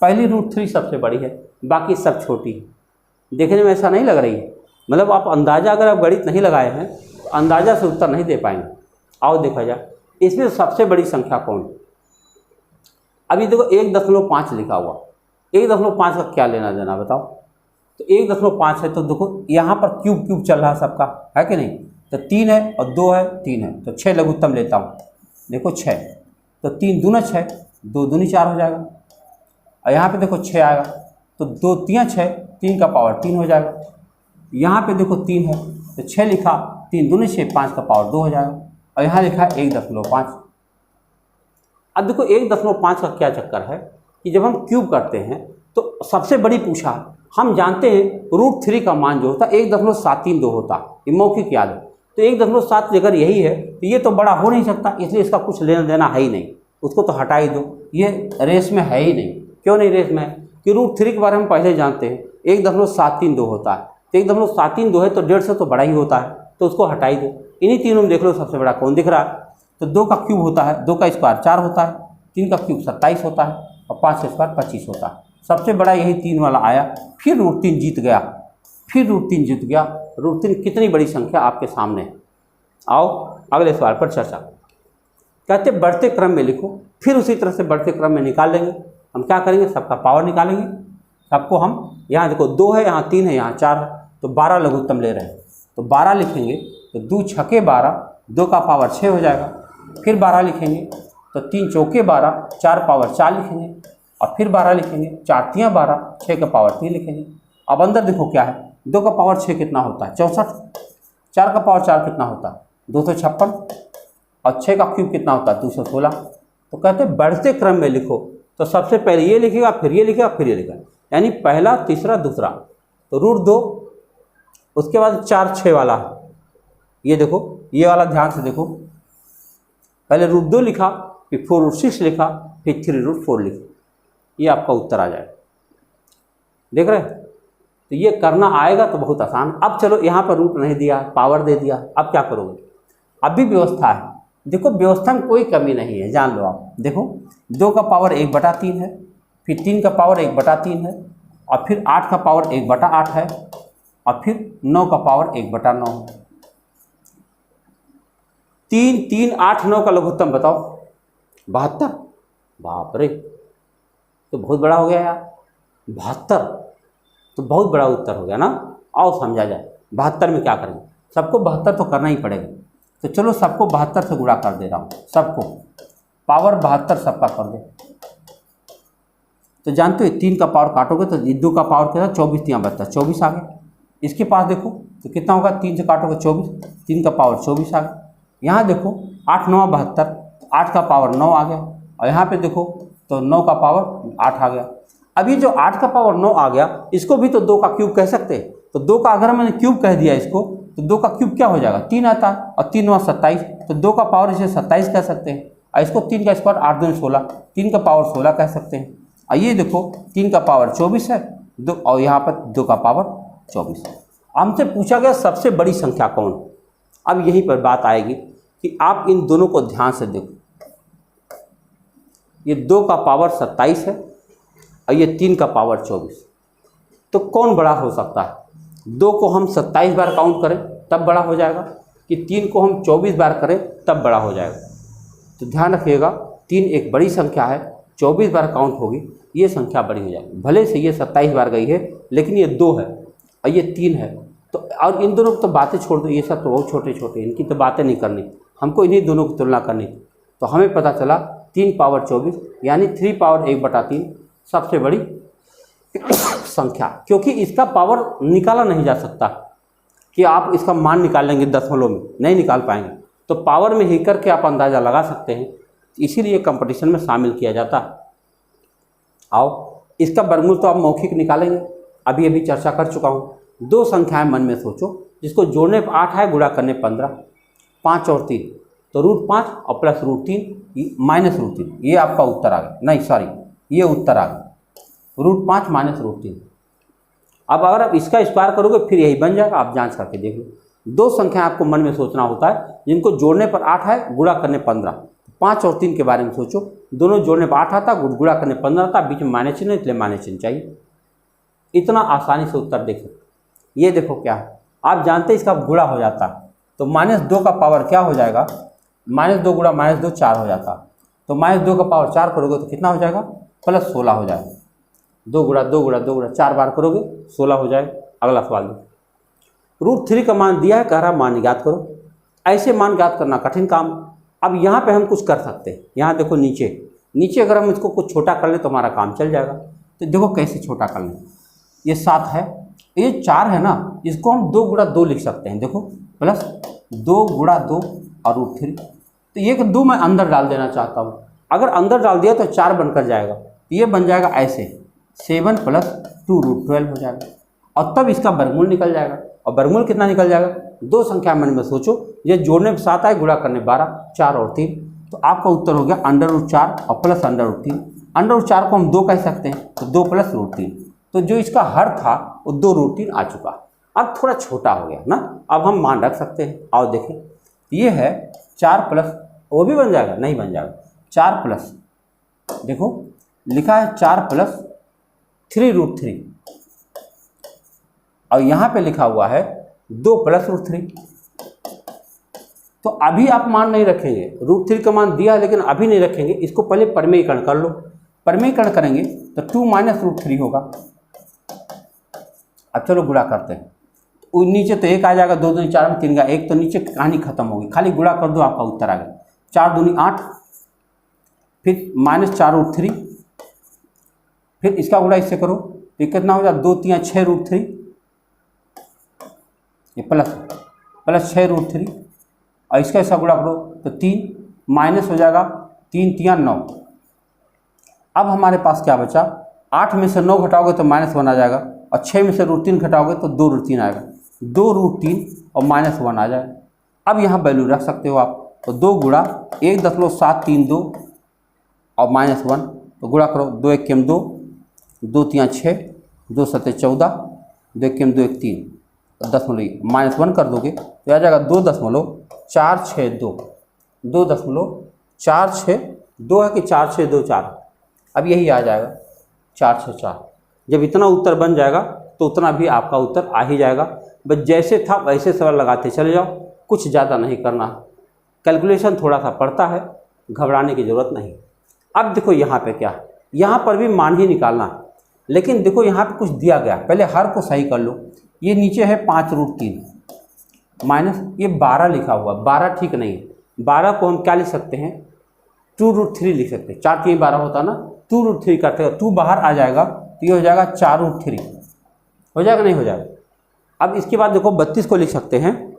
S1: पहली √3 सबसे बड़ी है, बाकी सब छोटी है। देखने में ऐसा नहीं लग रही है, मतलब आप अंदाज़ा, अगर आप गणित नहीं लगाए हैं तो अंदाज़ा से उत्तर नहीं दे पाएंगे। आओ देखा जाए इसमें सबसे बड़ी संख्या कौन है। अभी देखो 1.5 लिखा हुआ, 1.5 का क्या लेना देना बताओ। तो 1.5 है, तो देखो यहाँ पर क्यूब चल रहा है सबका, है कि नहीं। तो 3 है और 2 है, 3 है, तो 6 लघुत्तम लेता हूँ। देखो 6, तो 3 दूना 6, 2 दूनी 4 हो जाएगा, और यहाँ पे देखो 6 आएगा, तो 2 3 6, 3 का पावर 3 हो जाएगा। यहाँ पे देखो 3 है, तो 6 लिखा, 3 दूनी 6, 5 का पावर 2 हो जाएगा, और यहाँ लिखा 1.5। अब देखो 1.5 का क्या चक्कर है कि जब हम क्यूब करते हैं तो सबसे बड़ी पूछा, हम जानते हैं √3 का मान जो होता है 1.732 होता, ये मौखिक याद है। तो 1.7 अगर यही है तो ये तो बड़ा हो नहीं सकता, इसलिए इसका कुछ लेना देना है ही नहीं, उसको तो हटा ही दो, ये रेस में है ही नहीं। क्यों नहीं रेस में है कि √3 के बारे में पहले जानते हैं 1.732 होता है, तो 1.732 है तो 1.5 से तो बड़ा ही होता है, तो उसको हटा ही दो। इन्हीं तीनों में देख लो सबसे बड़ा कौन दिख रहा है। तो 2 का क्यूब होता है, 2 का स्क्वायर 4 होता है, 3 का क्यूब 27 होता है, और 5 का स्क्वायर 25 होता है। सबसे बड़ा यही 3 वाला आया, फिर √3 जीत गया, फिर √3 जीत गया। √3 कितनी बड़ी संख्या आपके सामने है। आओ अगले सवाल पर चर्चा। कहते बढ़ते क्रम में लिखो, फिर उसी तरह से बढ़ते क्रम में निकाल लेंगे। हम क्या करेंगे, सबका पावर निकालेंगे। सबको हम यहाँ देखो 2 है, यहाँ 3 है, यहाँ 4 है, तो 12 लघुत्तम ले रहे हैं, तो 12 लिखेंगे, तो 2 छक्के 12, 2 का पावर 6 हो जाएगा। फिर 12 लिखेंगे, तो 3 चौके 12, 4 पावर 4 लिखेंगे, और फिर 12 लिखेंगे, 4 3 12, 6 का पावर 3 लिखेंगे। अब अंदर देखो क्या है, 2 का पावर 6 कितना होता है 64, 4 का पावर 4 कितना होता है 256, और 6 का क्यूब कितना होता है 216। तो कहते हैं बढ़ते क्रम में लिखो, तो सबसे पहले ये लिखेगा, फिर ये लिखेगा, फिर ये लिखेगा, यानी पहला तीसरा दूसरा। तो √2 उसके बाद 4 6 वाला है, ये देखो, ये वाला ध्यान से देखो, पहले √2 लिखा, फिर 4√6 लिखा, फिर 3√4 लिखा, ये आपका उत्तर आ जाएगा। देख रहे हैं? तो ये करना आएगा तो बहुत आसान। अब चलो यहाँ पर रूट नहीं दिया, पावर दे दिया, अब क्या करोगे? अब भी व्यवस्था है। देखो व्यवस्था में कोई कमी नहीं है, जान लो आप। देखो 2 का पावर 1/3 है, फिर 3 का पावर 1/3 है, और फिर 8 का पावर 1/8 है, और फिर 9 का पावर 1/9 है। 3 3 8 9 का लघुत्तम बताओ। 72। बाप रे, तो बहुत बड़ा हो गया यार। 72 तो बहुत बड़ा उत्तर हो गया ना। आओ समझा जाए 72 में क्या करेंगे। सबको 72 तो करना ही पड़ेगा, तो चलो सबको 72 से गुणा कर दे रहा हूँ। सबको पावर 72 सबका कर दे। तो जानते हो 3 का पावर काटोगे तो 2 का पावर क्या था, 24 3 72, 24 आ गए। इसके पास देखो तो कितना होगा, 3 से काटोगे 24, 3 का पावर 24 आ गया। यहाँ देखो 8 9 72, 8 का पावर 9 आ गया, और यहाँ पे देखो तो 9 का पावर 8 आ गया। अब ये जो 8 का पावर 9 आ गया, इसको भी तो 2 का क्यूब कह सकते हैं। तो 2 का अगर मैंने क्यूब कह दिया इसको, तो 2 का क्यूब क्या हो जाएगा, 3 आता है, और 3 9 27, तो 2 का पावर इसे 27 कह सकते हैं। और इसको 3 का स्क्वायर 8 2 16, 3 का पावर 16 कह सकते हैं। और ये देखो 3 का पावर 24 है, 2, और यहाँ पर 2 का पावर 24 है। हमसे पूछा गया सबसे बड़ी संख्या कौन। अब यहीं पर बात आएगी कि आप इन दोनों को ध्यान से देखो। ये 2 का पावर 27 है, और ये 3 का पावर 24, तो कौन बड़ा हो सकता है? 2 को हम 27 बार काउंट करें तब बड़ा हो जाएगा, कि 3 को हम 24 बार करें तब बड़ा हो जाएगा। तो ध्यान रखिएगा 3 एक बड़ी संख्या है, 24 बार काउंट होगी, ये संख्या बड़ी हो जाएगी। भले से ये 27 बार गई है, लेकिन ये 2 है और ये 3 है। तो और इन दोनों की तो बातें छोड़ दो, ये सब तो बहुत छोटे छोटे, इनकी तो बातें नहीं करनी, हमको इन्हीं दोनों की तुलना करनी थी। तो हमें पता चला 3 पावर 24 यानी 3 पावर 1/3 सबसे बड़ी संख्या, क्योंकि इसका पावर निकाला नहीं जा सकता कि आप इसका मान निकाल लेंगे दशमलव में, नहीं निकाल पाएंगे। तो पावर में ही करके आप अंदाज़ा लगा सकते हैं, इसीलिए कंपटीशन में शामिल किया जाता है। आओ इसका वर्गमूल तो आप मौखिक निकालेंगे, अभी अभी चर्चा कर चुका हूँ। 2 संख्याएं मन में सोचो, जिसको जोड़ने पर 8 है, गुणा करने 15, 5 और 3, तो √5 और प्लस √3 माइनस √3, ये आपका उत्तर आ गया। नहीं सॉरी, ये उत्तर आ गया, √5 माइनस √3। अब अगर आप इसका स्क्वायर करोगे फिर यही बन जाएगा, आप जांच करके देख लो। 2 संख्या आपको मन में सोचना होता है, जिनको जोड़ने पर 8 है, गुणा करने 15। 5 और 3 के बारे में सोचो, दोनों जोड़ने पर 8 आता, गुणा करने 15 आता, बीच में माइनस चिन्ह, इसलिए माइनस चिन्ह चाहिए। इतना आसानी से उत्तर देख सकते। ये देखो क्या है, आप जानते हैं इसका गुणा हो जाता है, तो -2 का पावर क्या हो जाएगा, -2 गुणा -2 4 हो जाता। तो -2 का पावर 4 करोगे तो कितना हो जाएगा, प्लस 16 हो जाएगा। 2 गुणा 2 गुणा 2 गुणा 4 बार करोगे 16 हो जाएगा। अगला सवाल दो। √3 का मान दिया है, कह रहा मान ज्ञात करो। ऐसे मान ज्ञात करना कठिन काम। अब यहाँ पे हम कुछ कर सकते हैं, यहाँ देखो नीचे अगर हम इसको कुछ छोटा कर ले तो हमारा काम चल जाएगा। तो देखो कैसे छोटा कर लें। ये 7 है, ये 4 है ना, इसको हम 2 गुणा 2 लिख सकते हैं। देखो प्लस 2 गुणा 2 और √3, तो ये 2 मैं अंदर डाल देना चाहता हूँ। अगर अंदर डाल दिया तो 4 बनकर जाएगा, ये बन जाएगा ऐसे 7 + 2 √12 हो जाएगा, और तब इसका वर्गमूल निकल जाएगा। और वर्गमूल कितना निकल जाएगा, 2 संख्या मन में सोचो, ये जोड़ने पर 7 आए, गुणा करने 12, 4 और 3, तो आपका उत्तर हो गया √4 और प्लस √3। √4 को हम 2 कह सकते हैं, तो 2 + √3, तो जो इसका हर था वो 2 √3 आ चुका। अब थोड़ा छोटा हो गया ना, अब हम मान रख सकते हैं। आओ देखें, ये है 4 प्लस, वो भी बन जाएगा, नहीं बन जाएगा, 4 प्लस, देखो लिखा है 4 + 3 √3, और यहाँ पे लिखा हुआ है 2 + √3। तो अभी आप मान नहीं रखेंगे, √3 का मान दिया है लेकिन अभी नहीं रखेंगे, इसको पहले परिमेयीकरण कर लो। परिमेयीकरण करेंगे तो 2 - √3 होगा। अब चलो गुणा करते हैं, तो नीचे तो 1 आ जाएगा, 2 दूनी 4 में 3 का 1, तो नीचे कहानी खत्म होगी, खाली गुणा कर दो, आपका उत्तर आ गया। 4 दूनी 8, फिर -4 √3, फिर इसका गुणा इससे करो, तो कितना हो जाएगा, 2 3 6 √3, ये प्लस 6 √3, और इसका ऐसा गुणा करो तो 3, माइनस हो जाएगा 3 3 9। अब हमारे पास क्या बचा, 8 में से 9 घटाओगे तो -1 आ जाएगा, और 6 में से √3 घटाओगे तो 2 √3 आएगा। 2√3 और -1 आ जाए। अब यहाँ वैल्यू रख सकते हो आप, तो 2 गुणा 1.732 और -1, तो गुणा करो, 2 1 2, 2 3 6, 2 7 14, 2 1 2 1 3, 10 -1 कर दोगे तो आ जाएगा 2.462, 2.462 है कि 4,624। अब यही आ जाएगा 464। जब इतना उत्तर बन जाएगा तो उतना भी आपका उत्तर आ ही जाएगा। बस जैसे था वैसे सवाल लगाते चले जाओ, कुछ ज़्यादा नहीं करना। कैलकुलेशन थोड़ा सा पड़ता है, घबराने की ज़रूरत नहीं। अब देखो यहाँ पे क्या है, यहाँ पर भी मान ही निकालना है, लेकिन देखो यहाँ पे कुछ दिया गया, पहले हर को सही कर लो। ये नीचे है 5√3 माइनस ये 12 लिखा हुआ, 12 ठीक नहीं है। 12 को हम क्या लिख सकते हैं, 2√3 लिख सकते हैं। 4 3 12 होता ना, 2√3 करते हो, 2 बाहर आ जाएगा तो ये हो जाएगा 4√3, हो जाएगा नहीं हो जाएगा। अब इसके बाद देखो 32 को लिख सकते हैं।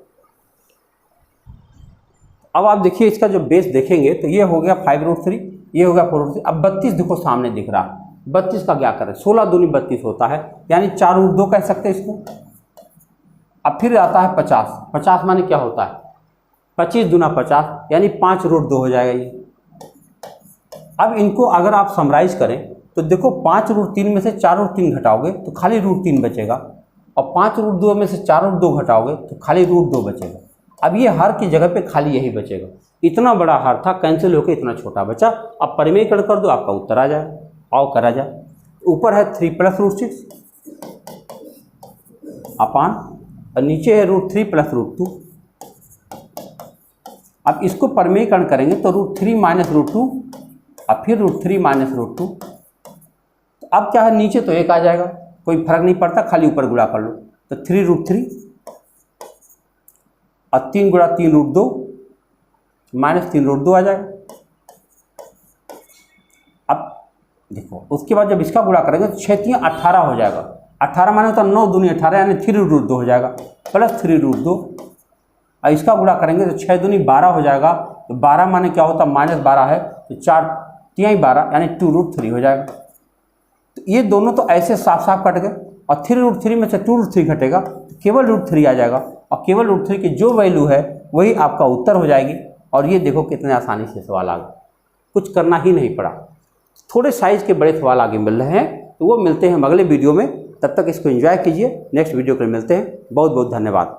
S1: अब आप देखिए इसका जो बेस देखेंगे तो ये हो गया 5√3, ये हो गया 4√3। अब 32 देखो सामने दिख रहा, 32 का क्या करें, 16 दूनी 32 होता है, यानी 4√2 कह सकते हैं इसको। अब फिर आता है 50, 50 माने क्या होता है, 25 दूना 50, यानी 5√2 हो जाएगा ये। अब इनको अगर आप समराइज करें तो देखो 5√3 में से 4√3 घटाओगे तो खाली √3 बचेगा, और 5√2 में से 4√2 घटाओगे तो खाली √2 बचेगा। अब ये हर की जगह पे खाली यही बचेगा। इतना बड़ा हर था, कैंसिल होकर इतना छोटा बचा। अब परिमेयकरण कर दो, आपका उत्तर आ जाए। आओ करा जाए। ऊपर है 3 + √6 अपान, और नीचे है √3 + √2। अब इसको परिमेयकरण करेंगे तो √3 - √2 और फिर √3 - √2। तो अब क्या है, नीचे तो 1 आ जाएगा, कोई फर्क नहीं पड़ता, खाली ऊपर गुणा कर लो। तो 3√3 और 3 गुणा 3 √2 -3 √2 आ जाएगा। अब देखो उसके बाद जब इसका गुणा करेंगे तो 6 3 18 हो जाएगा। 18 माने होता 9 दूनी 18, यानी 3√2 हो जाएगा, प्लस 3√2। और इसका गुणा करेंगे तो 6 दूनी 12 हो जाएगा। तो 12 माने क्या होता, -12 है, तो 4 3 12, यानी 2√3 हो जाएगा। तो ये दोनों तो ऐसे साफ साफ कट गए, और 3√3 में से 2√3 घटेगा तो केवल √3 आ जाएगा, और केवल √3 की जो वैल्यू है वही आपका उत्तर हो जाएगी। और ये देखो कितने आसानी से सवाल आ गए, कुछ करना ही नहीं पड़ा। थोड़े साइज़ के बड़े सवाल आगे मिल रहे हैं, तो वो मिलते हैं हम अगले वीडियो में। तब तक इसको एंजॉय कीजिए, नेक्स्ट वीडियो पर मिलते हैं। बहुत बहुत धन्यवाद।